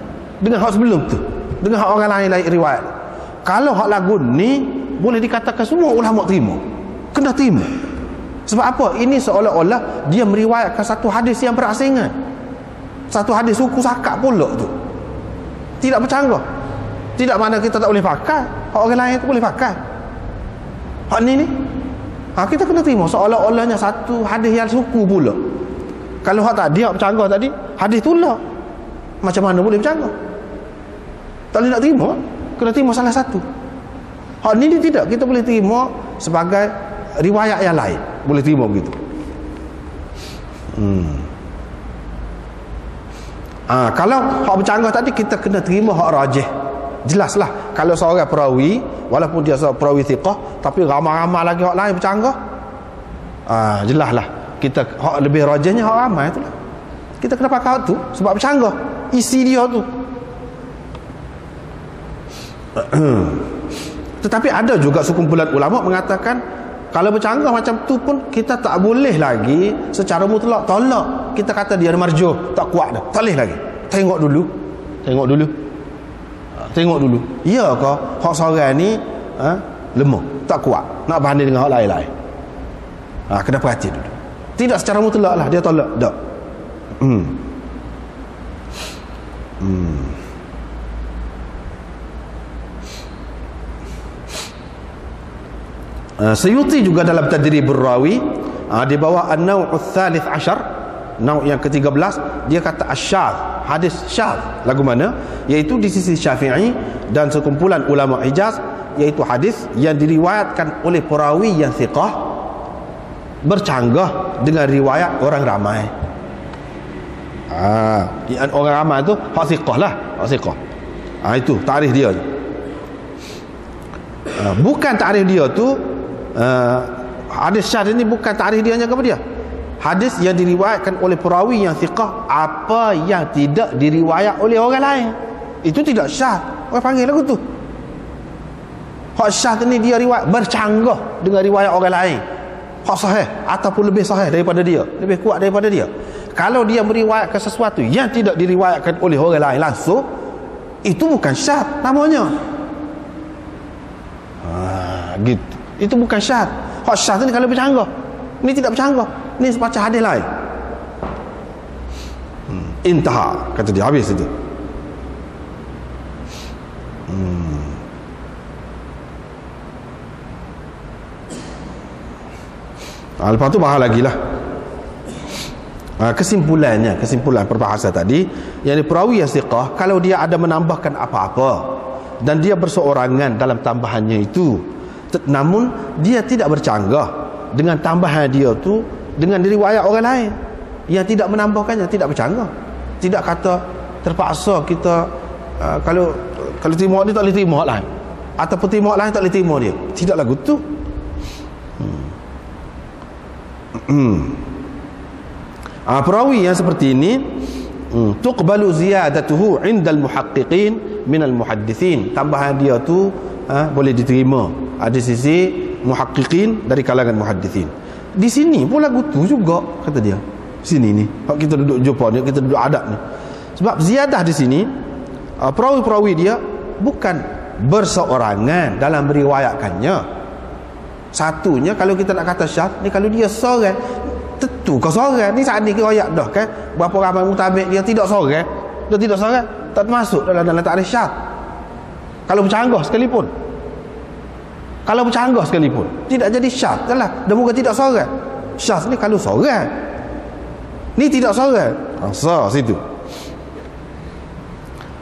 dengan hak sebelum tu, dengan hak orang lain riwayat. Kalau hak lagu ni boleh dikatakan semua ulama terima, kena terima. Sebab apa? Ini seolah-olah dia meriwayatkan satu hadis yang berasingan, satu hadis suku sakak pula tu, tidak bercanggah. Tidak mana kita tak boleh pakai, hak orang lain tu boleh pakai. Hak ni kita kena terima seolah-olahnya satu hadis yang suku pula. Kalau hak tadi, hak bercanggah tadi, hadis tu lah, macam mana boleh bercanggah? Tak boleh nak terima, kena terima salah satu. Hak ni tidak, kita boleh terima sebagai riwayat yang lain, boleh terima begitu. Kalau hak bercanggah tadi, kita kena terima hak rajih. Jelaslah kalau seorang perawi, walaupun dia seorang perawi thiqah, tapi ramai-ramai lagi hak lain bercanggah, jelaslah kita hak lebih rajihnya hak ramai itulah. Kita kena pakai hak tu sebab bercanggah isi dia tu. Tetapi ada juga sekumpulan ulama mengatakan kalau bercanggah macam tu pun kita tak boleh lagi secara mutlak tolak. Kita kata dia marjuh, tak kuat dah, tak boleh lagi. Tengok dulu. Ya ke hak seorang ni lemah, tak kuat, nak banding dengan hak lain-lain. Kena perhati dulu. Tidak secara mutlak lah dia tolak, tak. Suyuti juga dalam Tadribur Rawi, di bawah an-naw' ats-tsalits 'ashar, naw' yang ke-13, dia kata asyadz, hadis syadz. Lagu mana? Iaitu di sisi Syafi'i dan sekumpulan ulama Hijaz, iaitu hadis yang diriwayatkan oleh perawi yang thiqah bercanggah dengan riwayat orang ramai. Orang ramai tu hak thiqah lah, hak thiqah. Itu tarikh dia. Bukan tarikh dia tu, hadis syadz ini bukan tarikh dia kepada dia. Hadis yang diriwayatkan oleh perawi yang thiqah, apa yang tidak diriwayat oleh orang lain, itu tidak syadz. Orang panggil lagu tu. Hak syadz ni dia riwayat bercanggah dengan riwayat orang lain, hak sahih ataupun lebih sahih daripada dia, lebih kuat daripada dia. Kalau dia meriwayatkan sesuatu yang tidak diriwayatkan oleh orang lain langsung, itu bukan syadz namanya. Gitu. Itu bukan syadz. Hak syadz ni kalau bercanggah. Ini tidak bercanggah. Ini semacam hadis lain. Intaha, kata dia, habis itu. Lepas tu bahas lagi lah. Kesimpulan perbahasan tadi, yang perawi yang thiqah, kalau dia ada menambahkan apa-apa dan dia berseorangan dalam tambahannya itu, namun dia tidak bercanggah dengan tambahan dia tu dengan riwayat orang lain yang tidak menambahkannya, tidak bercanggah. Tidak kata terpaksa kita kalau terima dia tak boleh terima lain, ataupun terima lain tak boleh terima dia. Tidak lagu tu. Perawi yang seperti ini tuqbalu ziyadatuhu 'inda al-muhaqqiqin min al-muhaddithin. Tambahan dia tu boleh diterima ada sisi muhaqqiqin dari kalangan muhaddithin. Di sini pun lagu tu juga kata dia. Sini ni hak kita duduk jumpa ni, kita duduk adab ni. Sebab ziyadah di sini perawi-perawi dia bukan berseorangan dalam meriwayatkannya. Satunya kalau kita nak kata syadz ni, kalau dia seorang, tentu kau seorang ni saat ni riwayat dah kan. Berapa ramai mutabik dia tidak seorang, tak termasuk dalam takrif syadz. Kalau bercanggah sekalipun, tidak jadi syadz lah. Dan bukan tidak seorang. Syadz ni kalau seorang, ni tidak seorang, situ.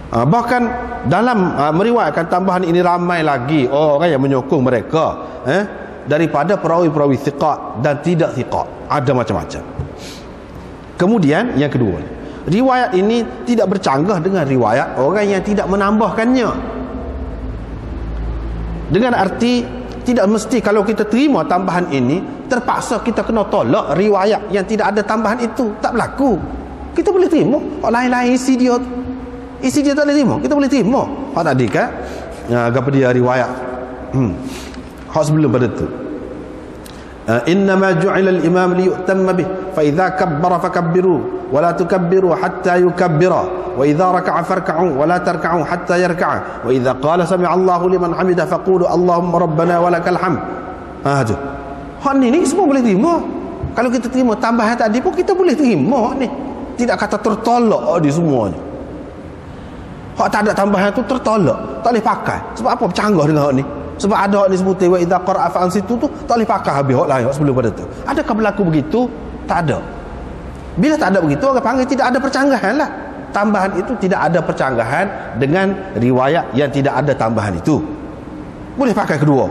Bahkan dalam meriwayatkan tambahan ini ramai lagi orang yang menyokong mereka daripada perawi-perawi thiqat dan tidak thiqat. Ada macam-macam. Kemudian yang kedua, riwayat ini tidak bercanggah dengan riwayat orang yang tidak menambahkannya. Dengan arti tidak mesti kalau kita terima tambahan ini terpaksa kita kena tolak riwayat yang tidak ada tambahan itu. Tak berlaku. Kita boleh terima lain-lain isi dia tak boleh terima, kita boleh terima hak tadi kan apa dia riwayat hak sebelum pada tu. Innama ju'ila al-imam liyu'tamma bih fa idza kabbara fakabbiru wa la tukabbiru hatta yukabbira wa idza raka'a farka'u wa la tarka'u hatta yarka'a wa idza qala sami'a Allahu liman hamida faqulu Allahumma rabbana wa lakal hamd. Tu hak ni semua boleh terima. Kalau kita terima tambahan tadi pun kita boleh terima ni. Tidak kata tertolak di semuanya. Hak tak ada tambahan tu tertolak, tak boleh pakai. Sebab apa bercanggah dengan hak ni? Sebab ada hak ni sebut wa idza qara'a fa ansitu tu tak boleh pakai habis hak lain hak sebelum pada tu. Adakah berlaku begitu? Tak ada. Bila tak ada begitu, orang panggil tidak ada percanggahan lah. Tambahan itu tidak ada percanggahan dengan riwayat yang tidak ada tambahan itu. Boleh pakai kedua.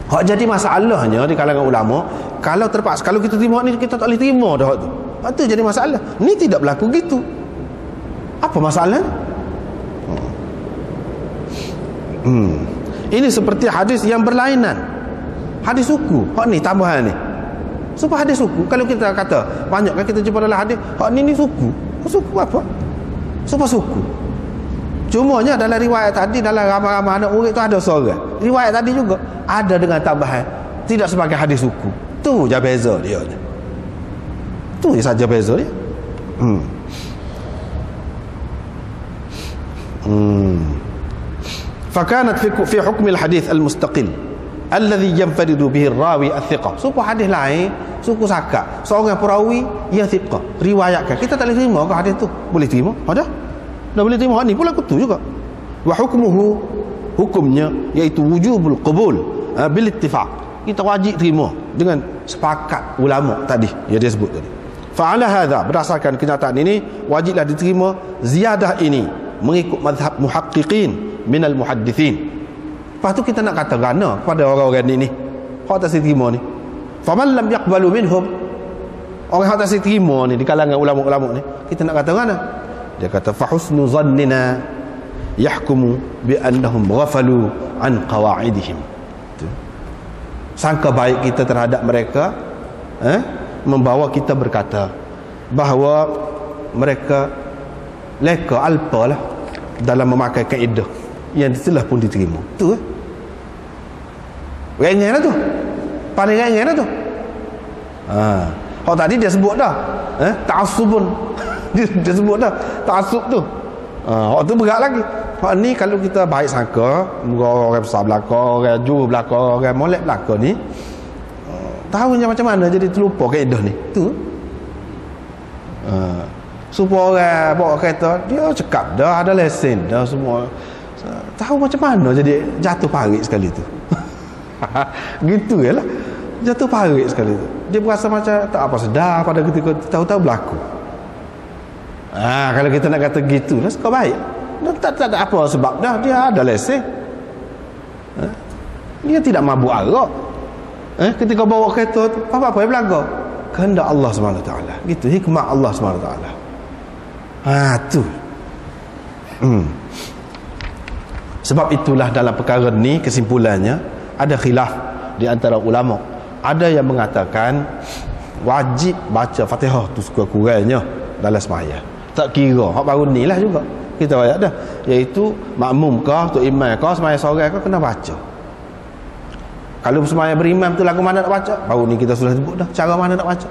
Hak jadi masalahnya di kalangan ulama, kalau terpaksa, kalau kita terima ni kita tak boleh terima dah hak tu. Hak tu jadi masalah. Ni tidak berlaku gitu. Apa masalah? Ini seperti hadis yang berlainan. Hadis suku. Hak ni tambahan ni. Supaya hadis suku, kalau kita kata banyak kan kita jumpa dalam hadis, hak ni suku. Suku apa? Supaya suku. Cumanya dalam riwayat tadi, dalam ramai-ramai anak murid tu ada seorang. Riwayat tadi juga ada dengan tambahan, tidak sebagai hadis suku. Tu je beza dia. Tu saja beza dia. Fakanat fi hukm al-hadith al-mustaqil alladhi yanfaridu bihi ar-rawi al-thiqah. Supaya hadis lain, suku sakat, seorang perawi yang thiqah riwayatkan, kita tak boleh terima ke hadis tu? Boleh terima? Ada? Dah boleh terima ni pula kutu juga. Wa hukmuhu, hukumnya iaitu wujubul qabul bil ittifaq. Kita wajib terima dengan sepakat ulama tadi yang dia sebut tadi. Fa ala hadha, berdasarkan kenyataan ini wajiblah diterima ziyadah ini mengikut mazhab muhaqqiqin minal muhaddithin. Lepas tu kita nak kata gana kepada orang-orang ni hak tak terima ni. Faman lam yaqbalu minhum, orang hak tak terima ni di kalangan ulama-ulama ni, kita nak kata gana? Dia kata fa husnu zannina yahkumu bi annahum ghafalu an qawaidihim. Sangka baik kita terhadap mereka membawa kita berkata bahawa mereka leka alpa lah dalam memakai kaedah yang telah pun diterima. Tu rengan lah tu, paling rengan lah tu. Hak tadi dia sebut dah ta'assubun. dia sebut dah ta'assub tu. Hak tu berat lagi. Hak ni kalau kita baik sangka, orang besar belakang, orang juru belakang, orang molek belakang ni tahu macam mana jadi terlupa kaedah ni. Tu supaya orang bawa kereta dia cekap dah, ada lesen dah semua, tahu macam mana jadi jatuh parit sekali tu. Gitu je lah, jatuh parit sekali tu. Dia berasa macam tak apa sedar pada ketika tahu-tahu berlaku. Kalau kita nak kata gitu lah, suka baik. Tak ada apa sebab dah dia ada lesen. Dia tidak mabuk arak. Ketika bawa kereta tu, apa-apa yang berlaku? Kehendak Allah SWT. Gitu, hikmah Allah SWT. Tu. Sebab itulah dalam perkara ni kesimpulannya ada khilaf di antara ulama. Ada yang mengatakan wajib baca Fatihah tu sekurang-kurangnya dalam sembahyang. Tak kira hak baru ni lah juga kita ayat dah, iaitu makmum kah, tu imam kah, sembahyang seorang kah, kena baca. Kalau sembahyang berimam tu lagu mana nak baca, baru ni kita sudah sebut dah cara mana nak baca.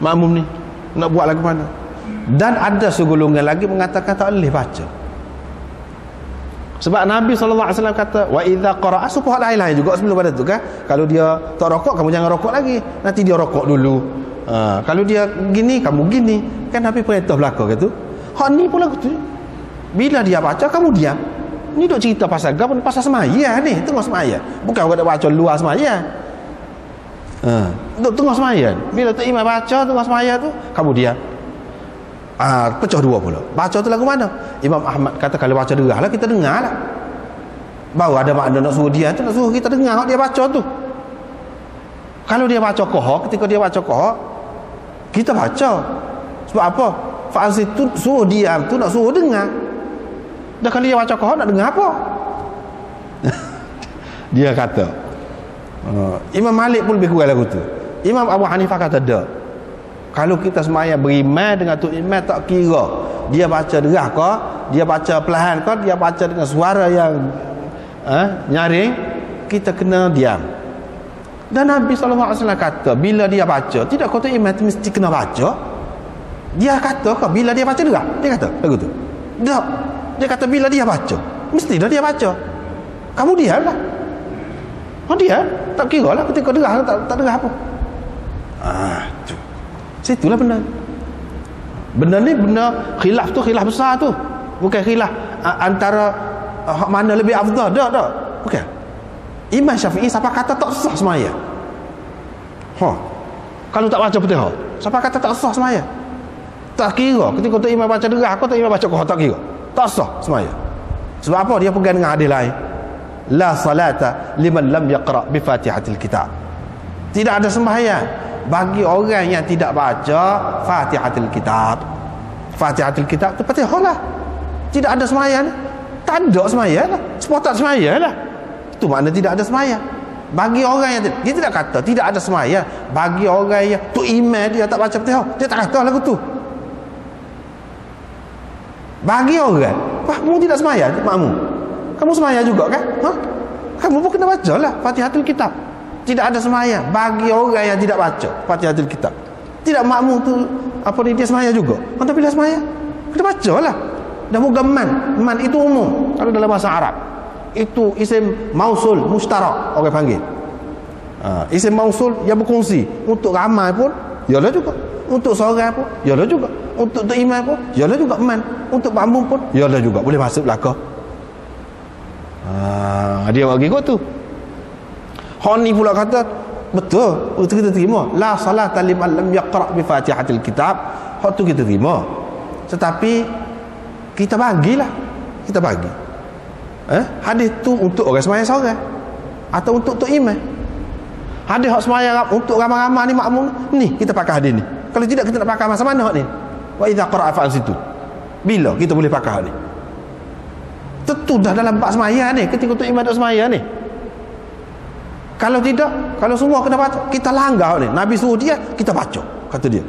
Makmum ni nak buat lagu mana. Dan ada segolongan lagi mengatakan tak boleh baca. Sebab Nabi SAW kata wa idza qara'a, supaya lain-lain juga sebelum pada tu kan, kalau dia tak rokok kamu jangan rokok lagi, nanti dia rokok dulu. Kalau dia gini kamu gini, kan Nabi perintah belaka gitu. Hak ni pula gitu. Bila dia baca kamu diam. Ni duk cerita pasal gap, pasal semaya ni, tengah semaya. Bukan orang nak baca luar semaya. Duk tengah semaya. Bila tu imam baca tengah semaya tu, kamu diam. Pecah dua pula. Baca tu lagu mana? Imam Ahmad kata kalau baca derah lah kita dengar lah. Baru ada makna nak suruh dia tu, nak suruh kita dengar dia baca tu. Kalau dia baca qahar, ketika dia baca qahar, kita baca. Sebab apa? Fa'al situ suruh diam tu nak suruh dengar. Dah kalau dia baca qahar nak dengar apa? Dia kata Imam Malik pun lebih kurang lagu tu. Imam Abu Hanifah kata dak. Kalau kita semaya beriman dengan tu imam, tak kira dia baca derah ke, dia baca perlahan ke, dia baca dengan suara yang nyaring, kita kena diam. Dan Nabi SAW kata bila dia baca, tidak kata imam itu mesti kena baca. Dia kata ke bila dia baca derah? Dia kata lagu tu. Tak. Dia kata bila dia baca, mesti dah dia baca. Kamu diam lah. Dia tak kira lah ketika derah tak derah apa. Tu. Situlah benar. Benda ni benda khilaf tu, khilaf besar tu. Bukan khilaf antara mana lebih afdal. Tak. Bukan. Imam Syafi'i siapa kata tak sah semaya? Kalau tak baca Fatihah, siapa kata tak sah semaya? Tak kira ketika tu imam baca derah, aku tak imam baca qaf, tak kira. Tak sah semaya. Sebab apa? Dia pegang dengan hadis lain. La salata liman lam yaqra bi Fatihatil Kitab. Tidak ada sembahyang bagi orang yang tidak baca Fatihatil Kitab. Fatihatil Kitab tu Fatihah lah. Tidak ada sembahyang. Tak ada sembahyang lah. Sepotak sembahyang lah. Itu makna tidak ada sembahyang. Bagi orang yang dia tidak kata tidak ada sembahyang. Bagi orang yang tu imam dia tak baca Fatihah, dia tak kata lagu tu. Bagi orang, kamu tidak sembahyang, makmu. Kamu sembahyang juga kan? Kamu pun kena baca lah Fatihatul Kitab. Tidak ada sembahyang bagi orang yang tidak baca Fatihatul Kitab. Tidak makmu tu apa dia sembahyang juga. Tapi bila sembahyang, kena baca lah. Dan bukan man itu umum. Kalau dalam bahasa Arab itu isim mausul mustarak orang panggil. Isim mausul yang berkongsi untuk ramai pun yalah juga, untuk seorang pun yalah juga, untuk tu imam pun yalah juga, man untuk makmum pun yalah juga, boleh masuk belaka. Dia bagi kau tu. Hak ni pula kata betul, itu kita terima. La salata liman lam yaqra bi Fatihatil Kitab. Hak tu kita terima. Tetapi kita bagilah, kita bagi. Hadis tu untuk orang sembahyang seorang atau untuk tu imam. Hadis hak sembahyang untuk ramai-ramai ni makmum ni, kita pakai hadis ni. Kalau tidak kita nak pakai masa mana hak ni? Wa idza qara'a fa'ansitu. Bila kita boleh pakai hak ni? Tentu dah dalam bab sembahyang ni, ketika tu imam duk sembahyang ni. Kalau tidak, kalau semua kena baca, kita langgar ni. Nabi suruh dia, kita baca, kata dia.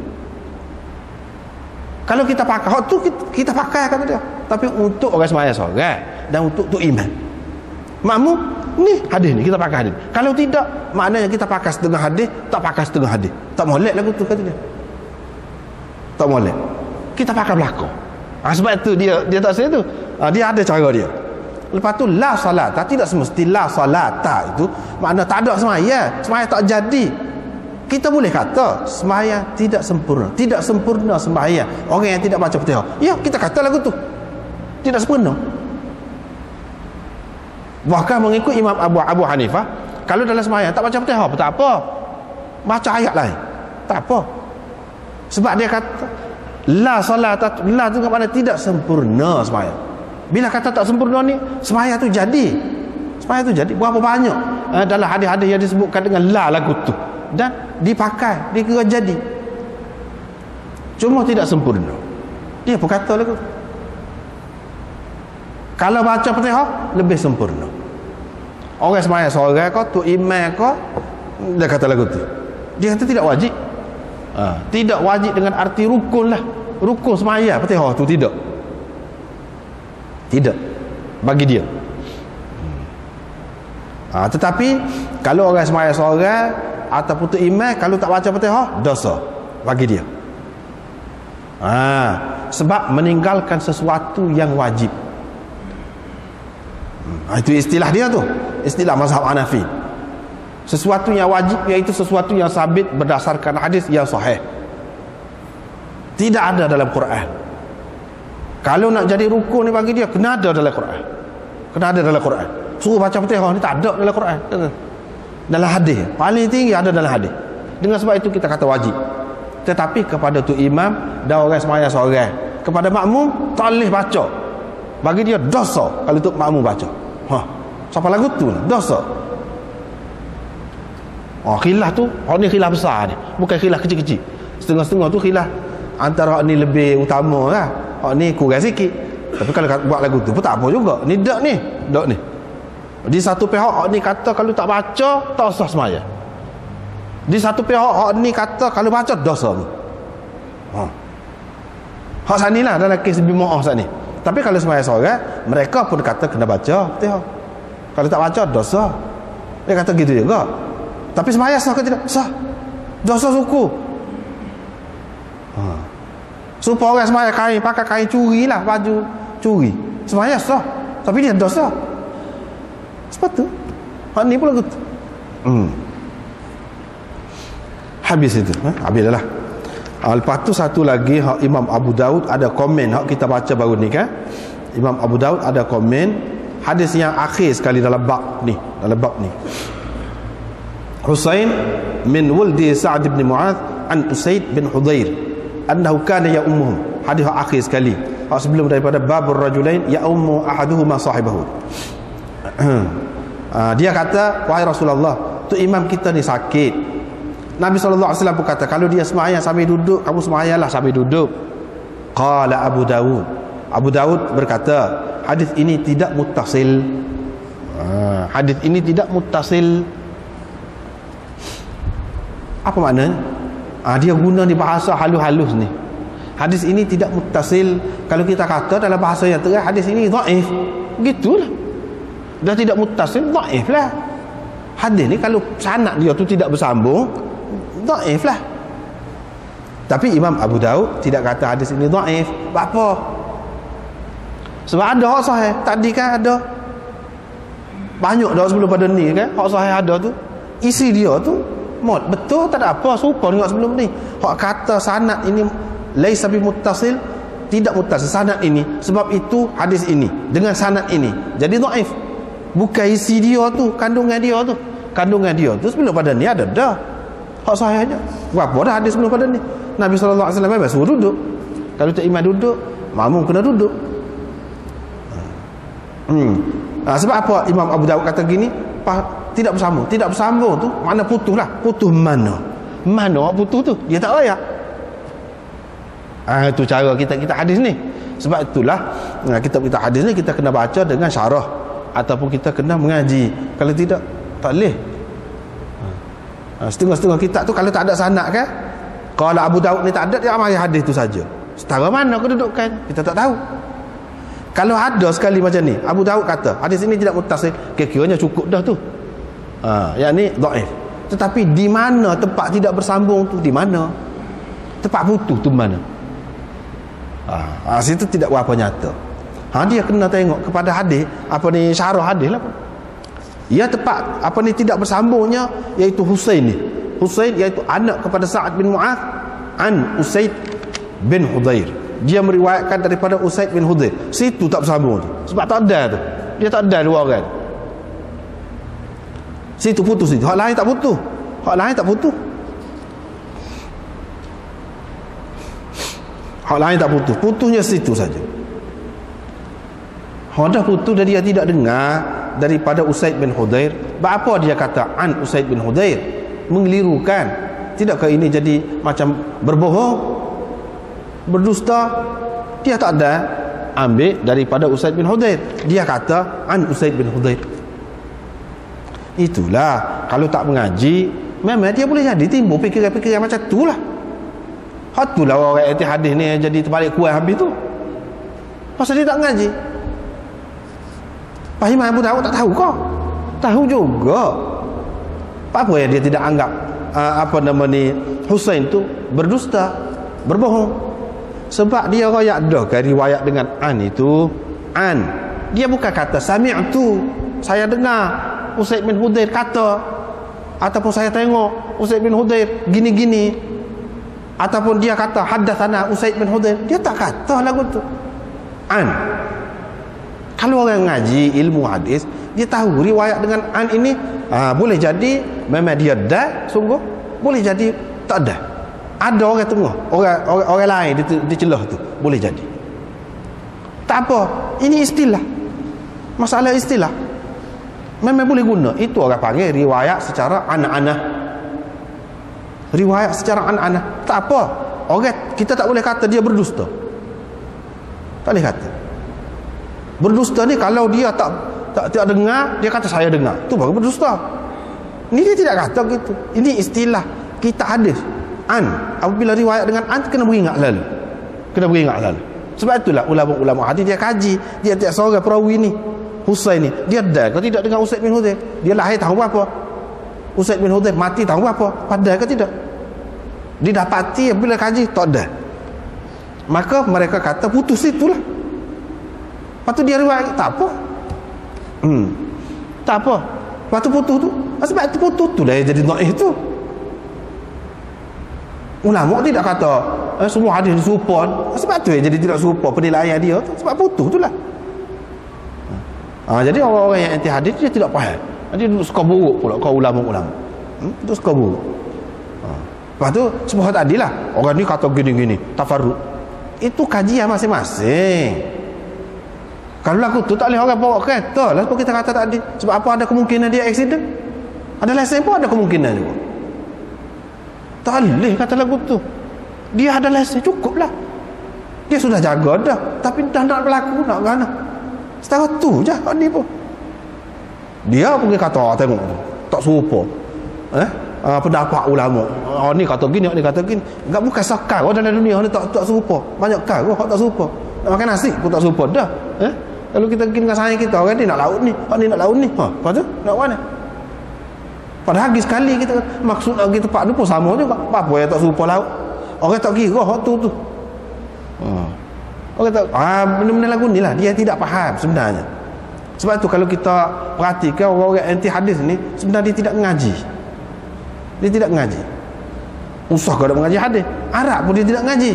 Kalau kita pakai hak tu, kita pakai, kata dia. Tapi untuk orang sembahyang seorang dan untuk tu imam. Makmum ni hadis ni, kita pakai hadis. Kalau tidak, maknanya kita pakai setengah hadis, tak pakai setengah hadis. Tak molek lagu tu, kata dia. Tak molek. Kita pakai belakang. Sebab itu dia tak say tu. Dia ada cara dia. Lepas tu la salata, tidak semesti la salata itu makna tak ada sembahyang. Sembahyang tak jadi. Kita boleh kata sembahyang tidak sempurna. Tidak sempurna sembahyang orang yang tidak baca Fatihah. Ya, kita kata lagu tu. Tidak sempurna. Bahkan mengikut Imam Abu Hanifah, kalau dalam sembahyang tak baca Fatihah, tak apa. Baca ayat lain. Tak apa. Sebab dia kata la salata, la tu makna tidak sempurna sembahyang. Bila kata tak sempurna ni, sembahyang tu jadi. Sembahyang tu jadi. Berapa banyak dalam hadis-hadis yang disebutkan dengan la lagu tu. Dan dipakai, dikira jadi. Cuma tidak sempurna. Dia pun kata lagu tu. Kalau baca Fatihah, lebih sempurna. Orang sembahyang seorang kau, tu imam kau, dia kata lagu tu. Dia kata tidak wajib. Tidak wajib dengan arti rukun lah. Rukun sembahyang Fatihah tu tidak. Tidak bagi dia. Tetapi kalau orang sembahyang seorang ataupun tu imam, kalau tak baca Fatihah, dosa bagi dia. Sebab meninggalkan sesuatu yang wajib. Itu istilah dia tu, istilah mazhab Hanafi. Sesuatu yang wajib iaitu sesuatu yang sabit berdasarkan hadis yang sahih. Tidak ada dalam Quran. Kalau nak jadi rukun ni bagi dia, kena ada dalam Quran. Kena ada dalam Quran. Suruh baca Fatihah ni tak ada dalam Quran. Dalam hadis, paling tinggi ada dalam hadis. Dengan sebab itu kita kata wajib. Tetapi kepada tu imam dan orang sembahyang seorang, kepada makmum tak boleh baca. Bagi dia dosa kalau tu makmum baca. Siapa lagu tu dosa. Khilaf tu, ni khilaf besar ni. Bukan khilaf kecil-kecil. Setengah-setengah tu khilaf antara ni lebih utama lah. Ni kurang sikit. Tapi kalau buat lagu tu pun tak apa juga. Ni dak ni. Di satu pihak hak ni kata kalau tak baca tak sah semaya. Di satu pihak hak ni kata kalau baca dosa ni. Hak sanilah dalam kes bimu'ah sat ni. Tapi kalau semaya seorang, mereka pun kata kena baca Fatihah. Kalau tak baca dosa. Dia kata gitu juga. Tapi semaya sah ke tidak? Sah. Dosa suku. Supaya orang semaya kain, pakai kain curi lah, baju curi. Semaya sah. Tapi dia dosa. Sebab tu hak ni pula gitu. Habis itu, habis dah lah. Lepas tu satu lagi hak Imam Abu Daud ada komen hak kita baca baru ni kan. Imam Abu Daud ada komen hadis yang akhir sekali dalam bab ni, Husain min wuldi Sa'd bin Mu'adh an Usaid bin Hudhair annahu kana ya'ummuhum. Hadis hak akhir sekali. Hak sebelum daripada babur rajulain ya'ummu ahaduhuma sahibahu. Dia kata, wahai Rasulullah, tu imam kita ni sakit. Nabi SAW pun kata, kalau dia sembahyang sambil duduk, kamu sembahyanglah sambil duduk. Qala Abu Dawud. Abu Dawud berkata, hadis ini tidak muttasil. Hadis ini tidak muttasil. Apa maknanya? Dia guna di bahasa halus-halus ni. Hadis ini tidak muttasil. Kalau kita kata dalam bahasa yang terang, hadis ini dhaif. Gitulah. Dah tidak muttasil, dhaif lah. Hadis ni kalau sanad dia tu tidak bersambung, dhaif lah. Tapi Imam Abu Daud tidak kata hadis ini dhaif. Apa? Sebab ada hak sahih. Tadi kan ada banyak dah sebelum pada ni kan. Hak sahih ada tu. Isi dia tu betul tak ada apa, serupa dengan sebelum ni. Hak kata sanad ini laisa bi muttasil, tidak muttasil sanad ini. Sebab itu hadis ini dengan sanad ini jadi dhaif. Bukan isi dia tu, kandungan dia tu. Kandungan dia tu sebelum pada ni ada dah. Hak sahihnya. Berapa dah hadis sebelum pada ni? Nabi SAW memang suruh duduk. Kalau tak imam duduk, makmum kena duduk. Sebab apa Imam Abu Dawud kata gini? Tidak bersambung. Tidak bersambung tu mana putus lah. Putus mana? Mana putus tu? Dia tak layak. Itu cara kita hadis ni. Sebab itulah kita hadis ni kita kena baca dengan syarah ataupun kita kena mengaji. Kalau tidak, tak boleh. Setengah-setengah kitab tu kalau tak ada sanad kan, kalau Abu Daud ni tak ada, dia amal hadis tu saja. Setara mana kedudukan kita tak tahu. Kalau ada sekali macam ni, Abu Daud kata hadis ini tidak muttasil, kira-kiranya cukup dah tu. Yang ni dhaif. Tetapi di mana tempat tidak bersambung tu, di mana tempat putus tu mana? Situ tidak berapa nyata. Dia kena tengok kepada hadis, apa ni, syarah hadis lah. Ya, tempat apa ni tidak bersambungnya iaitu Husain ni. Husain iaitu anak kepada Sa'd bin Mu'adh an Usaid bin Hudhair. Dia meriwayatkan daripada Usaid bin Hudhair. Situ tak bersambung tu. Sebab tak ada tu. Dia tak ada dua orang. Situ putus situ. Hak lain tak putus. Hak lain tak putus. Hak lain tak putus. Putusnya situ saja. Dah putus dan dia tidak dengar daripada Usaid bin Hudhair. Apa dia kata an Usaid bin Hudhair? Mengelirukan. Tidakkah ini jadi macam berbohong, berdusta? Dia tak ada ambil daripada Usaid bin Hudhair. Dia kata an Usaid bin Hudhair. Itulah, kalau tak mengaji memang dia boleh jadi timbul fikiran-fikiran macam itulah. Itulah orang ayat hadis ni jadi terbalik kuat habis tu. Pasal dia tak mengaji. Pak Imam Abu Daud tak tahu kau? Tahu juga. Apa yang dia tidak anggap Husain tu berdusta, berbohong? Sebab dia riwayat dah kan, riwayat dengan an itu an. Dia bukan kata sami'tu, saya dengar Usaid bin Hudhair kata, ataupun saya tengok Usaid bin Hudhair gini-gini, ataupun dia kata haddatsana Usaid bin Hudhair. Dia tak kata lagu tu an. Kalau orang ngaji ilmu hadis, dia tahu riwayat dengan an ini boleh jadi memang dia dah sungguh, boleh jadi tak ada. Ada orang tengah, orang lain di celah tu, boleh jadi. Tak apa, ini istilah. Masalah istilah. Memang boleh guna. Itu orang panggil riwayat secara anak-anak. Riwayat secara anak-anak. Tak apa. Orang kita tak boleh kata dia berdusta. Tak boleh kata. Berdusta ni kalau dia tak tak dengar, dia kata saya dengar. Tu baru berdusta. Ini dia tidak kata gitu. Ini istilah kita hadis. Apabila riwayat dengan kena beringat lalu. Kena beringat lalu. Sebab itulah ulama-ulama hadis dia kaji, dia tiap seorang perawi ni, Husain ni, dia dah ke tidak dengan Usaid bin Hudayr? Dia lahir tahun berapa? Usaid bin Hudayr mati tahun berapa? Padahal ke tidak? Didapati apabila kaji tak ada. Maka mereka kata putus itulah. Lepas tu dia riwayat tak apa. Tak apa. Lepas tu putus tu. Sebab tu putus tu dah jadi dhaif tu. Ulama tidak kata semua hadis serupa. Sebab tu jadi tidak serupa penilaian dia tu. Sebab putus tu lah. Jadi orang-orang yang anti hadis dia tidak faham. Dia suka buruk pula kau ulama-ulama. Itu suka buruk. Lepas tu semua tadi lah. Orang ni kata gini-gini. Tafarruq. Itu kajian masing-masing. Kalau lagu tu tak boleh orang bawa kereta lah. Sebab kita kata tadi. Sebab apa ada kemungkinan dia accident? Ada lesen pun ada kemungkinan juga. Tak boleh kata lagu tu. Dia ada lesen cukup lah. Dia sudah jaga dah. Tapi dah nak berlaku nak gana. Setara tu je ni pun. Dia pergi kata tengok tu. Tak serupa. Pendapat ulama. Ni kata gini, ni kata gini. Enggak bukan sekar dalam dunia ni tak serupa. Banyak kar tak serupa. Nak makan nasi pun tak serupa dah. Kalau kita pergi dengan sayang kita, orang ni nak laut ni, orang ni nak laut ni. Lepas tu nak mana? Padahal lagi sekali kita maksud kita tempat tu pun sama juga. Apa yang tak serupa laut? Orang tak kira tu. Orang tak benda-benda lagu ni lah dia tidak faham sebenarnya. Sebab tu kalau kita perhatikan orang-orang anti hadis ni sebenarnya dia tidak mengaji. Dia tidak mengaji. Usah kau nak mengaji hadis. Arab pun dia tidak mengaji.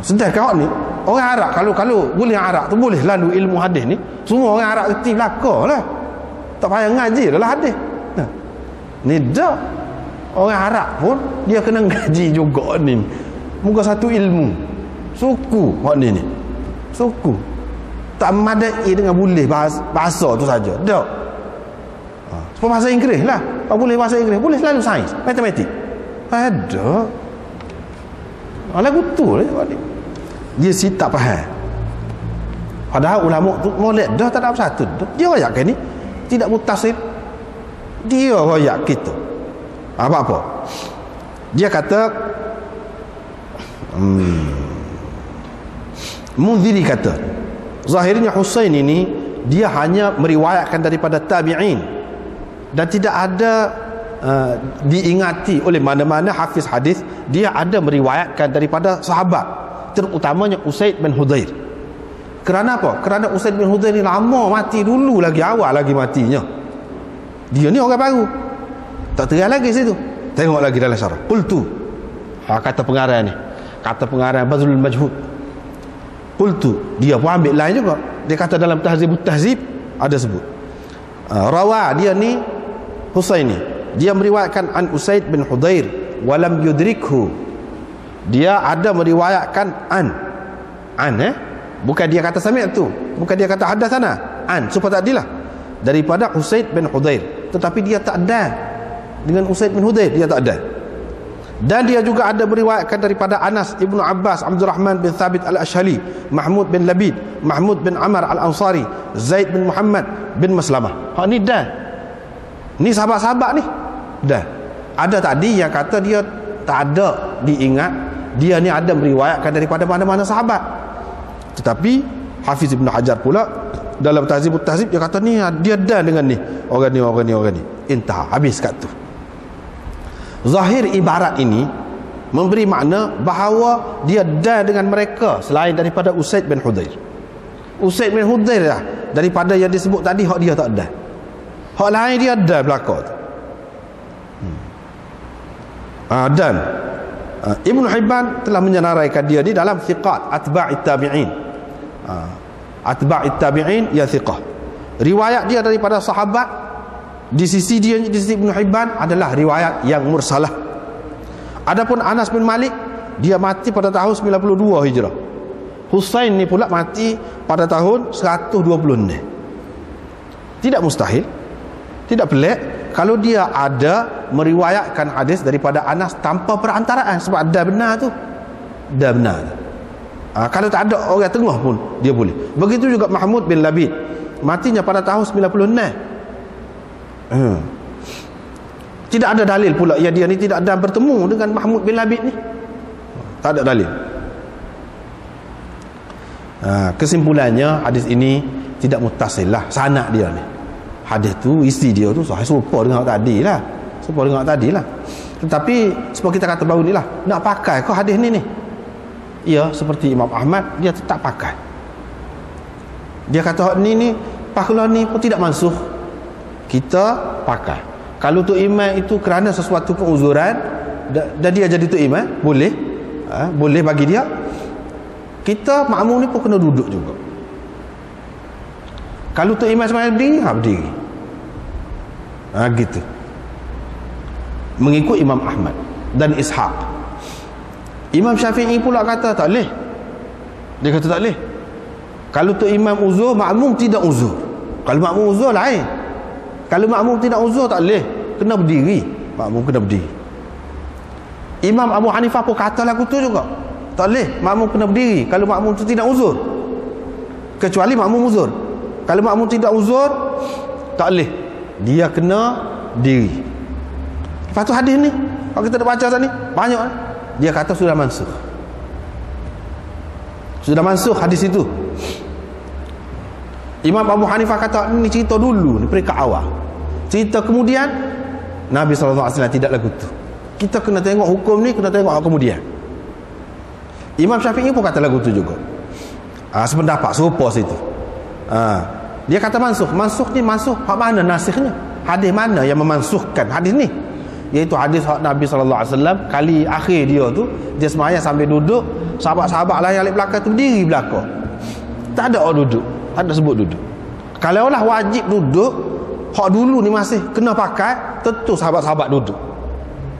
Sedangkan orang ni orang Arab kalau boleh Arab tu boleh lalu ilmu hadis ni. Semua orang Arab reti belaka lah. Tak payah ngaji dah lah hadis. Ni dah orang Arab pun dia kena ngaji juga ni. Muka satu ilmu. Suku hak ni. Suku. Tak madai dengan boleh bahasa tu saja. Dak. Sebab bahasa Inggeris lah. Tak boleh bahasa Inggeris, boleh selalu sains, matematik. Ada. Lagu tu lah dia si tak faham. Padahal ulama tu molek dah tak ada satu. Dia royak ke ni tidak mutasil. Dia royak kita. Apa-apa. Dia kata Munziri kata zahirnya Husain ini dia hanya meriwayatkan daripada tabi'in dan tidak ada diingati oleh mana-mana hafiz hadis. Dia ada meriwayatkan daripada sahabat, terutamanya Usaid bin Hudayr. Kerana apa? Kerana Usaid bin Hudayr ni lama mati dulu lagi, awal lagi matinya. Dia ni orang baru, tak terang lagi situ. Tengok lagi dalam syarah. Qultu, kata pengarang ni, kata pengarang Bazlul Majhud. Qultu, dia pun ambil lain juga. Dia kata dalam Tahzibut Tahzib ada sebut rawa dia ni Husaini, dia meriwayatkan an Usaid bin Hudayr walam yudrikhu. Dia ada meriwayatkan bukan dia kata sami'tu, bukan dia kata hadatsana, supaya tak adilah daripada Usaid bin Hudayr, tetapi dia tak ada dengan Usaid bin Hudayr, dia tak ada. Dan dia juga ada meriwayatkan daripada Anas Ibnu Abbas, Abdurrahman bin Thabit Al-Ashhali, Mahmud bin Labid, Mahmud bin Amr Al-Ansari, Zaid bin Muhammad bin Maslamah. Ni dah. Ni sahabat-sahabat ni. Dah. Ada tadi yang kata dia tak ada diingat, dia ni ada meriwayatkan daripada mana-mana sahabat. Tetapi Hafiz Ibn Hajar pula dalam Tahzibut Tahzib dia kata ni dia dah dengan ni. Orang ni. Intah, habis kat tu. Zahir ibarat ini memberi makna bahawa dia dah dengan mereka selain daripada Usaid bin Hudayr. Usaid bin Hudayr lah daripada yang disebut tadi, hak dia tak ada. Hak lain dia ada belakang tu. Dan Ibn Hibban telah menyenaraikan dia di dalam thiqat atba'it tabi'in. Atba'it tabi'in ya thiqah. Riwayat dia daripada sahabat di sisi dia, di sisi Ibn Hibban adalah riwayat yang mursalah. Adapun Anas bin Malik, dia mati pada tahun 92 Hijrah. Husain ni pula mati pada tahun 120. Tidak mustahil, tidak pelik kalau dia ada meriwayatkan hadis daripada Anas tanpa perantaraan, sebab dah benar tu. Dah benar. Kalau tak ada orang tengah pun dia boleh. Begitu juga Mahmud bin Labid. matinya pada tahun 96. Tidak ada dalil pula ya dia ni tidak ada bertemu dengan Mahmud bin Labid ni. Tak ada dalil. Kesimpulannya hadis ini tidak muttasil lah sanad dia ni. Hadis tu isi dia tu sahih serupa dengan tadi lah. Serupa dengan tadi lah. Tetapi seperti kita kata baru ni lah, nak pakai kau hadis ni ni? Ya, seperti Imam Ahmad dia tetap pakai. Dia kata ni pakhla ni pun tidak mansuh. Kita pakai. Kalau tu imam itu kerana sesuatu keuzuran dan dia jadi tu imam, boleh. Boleh bagi dia. Kita makmum ni pun kena duduk juga. Kalau tu imam semayang berdiri, berdiri. Gitu. Mengikut Imam Ahmad dan Ishaq. Imam Syafi'i pula kata tak boleh. Dia kata tak boleh. Kalau tu imam uzur, makmum tidak uzur. Kalau makmum uzur lain. Kalau makmum tidak uzur tak boleh. Kena berdiri. Makmum kena berdiri. Imam Abu Hanifah pun kata lagu tu juga. Tak boleh. Makmum kena berdiri. Kalau makmum tu tidak uzur. Kecuali makmum uzur. Kalau makmum tidak uzur, tak boleh. Dia kena diri. Lepas tu hadis ni, kalau kita dah baca tadi, banyak kan? Dia kata sudah mansuh. Sudah mansuh hadis itu. Imam Abu Hanifah kata ni cerita dulu ni peringkat awal. Cerita kemudian Nabi SAW tidak lagu tu. Kita kena tengok hukum ni, kena tengok kemudian. Imam Syafi'i pun kata lagu tu juga. Sependapat serupa situ. Dia kata mansuh. Mansuh ni mansuh hak mana nasikhnya? Hadis mana yang memansuhkan hadis ni? Iaitu hadis Nabi SAW kali akhir dia tu, dia semayang sambil duduk, sahabat-sahabat lain yang belakang tu berdiri belakang. Tak ada orang duduk, tak ada sebut duduk. Kalau lah wajib duduk, hak dulu ni masih kena pakai, tentu sahabat-sahabat duduk.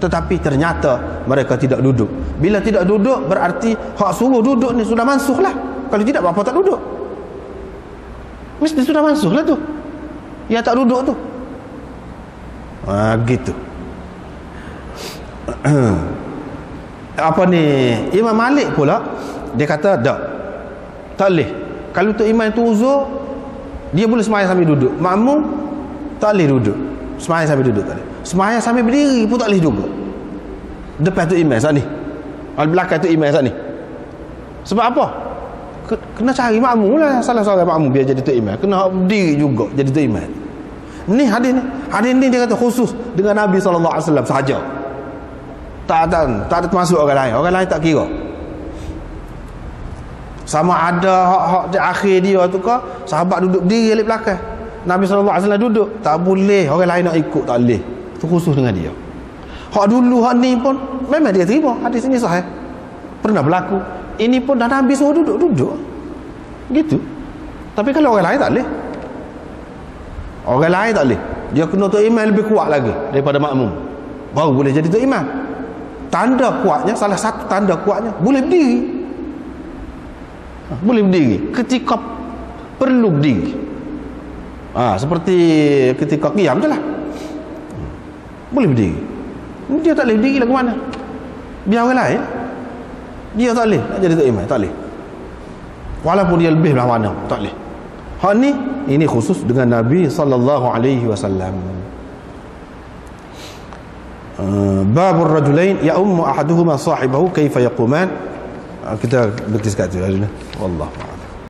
Tetapi ternyata mereka tidak duduk. Bila tidak duduk, berarti hak suruh duduk ni sudah mansuh lah. Kalau tidak, apa tak duduk? Mesti sudah mansuh lah tu. Ya tak duduk tu. Gitu. Apa ni, Imam Malik pula dia kata tak boleh. Kalau tu imam tu uzur, dia boleh semayang sambil duduk. Makmum tak boleh duduk. Semayang sambil duduk tak boleh. Semayang sambil berdiri pun tak boleh juga. Depan tu imam saat ni, belakang tu imam saat ni. Sebab apa? Kena cari makmum lah, salah seorang makmum biar jadi tu imam. Kena berdiri juga jadi tu imam. Ni hadis ni. Hadis ni dia kata khusus dengan Nabi SAW sahaja. Tak ada termasuk orang lain. Orang lain tak kira. Sama ada hak di akhir dia tu ke, sahabat duduk berdiri di belakang, Nabi SAW duduk, tak boleh orang lain nak ikut, tak boleh. Itu khusus dengan dia. Hak dulu hak ni pun memang dia terima. Hadis ini sahih. Pernah berlaku. Ini pun dah Nabi suruh duduk. Gitu. Tapi kalau orang lain tak boleh. Orang lain tak boleh. Dia kena tu imam lebih kuat lagi daripada makmum. Baru boleh jadi tu imam. Tanda kuatnya, salah satu tanda kuatnya, boleh berdiri. Boleh berdiri ketika perlu berdiri. Seperti ketika qiyam je lah. Boleh berdiri. Dia tak boleh berdiri lah ke mana? Biar orang lain. Dia tak boleh nak jadi tu imam, tak boleh. Walaupun dia lebih belah mana, tak boleh. Hak ni, ini khusus dengan Nabi SAW. Babur rajulain ya ummu ahaduhuma sahibahu kaifa yaquman. Kita berhenti sekat tu hari ni. Wallah.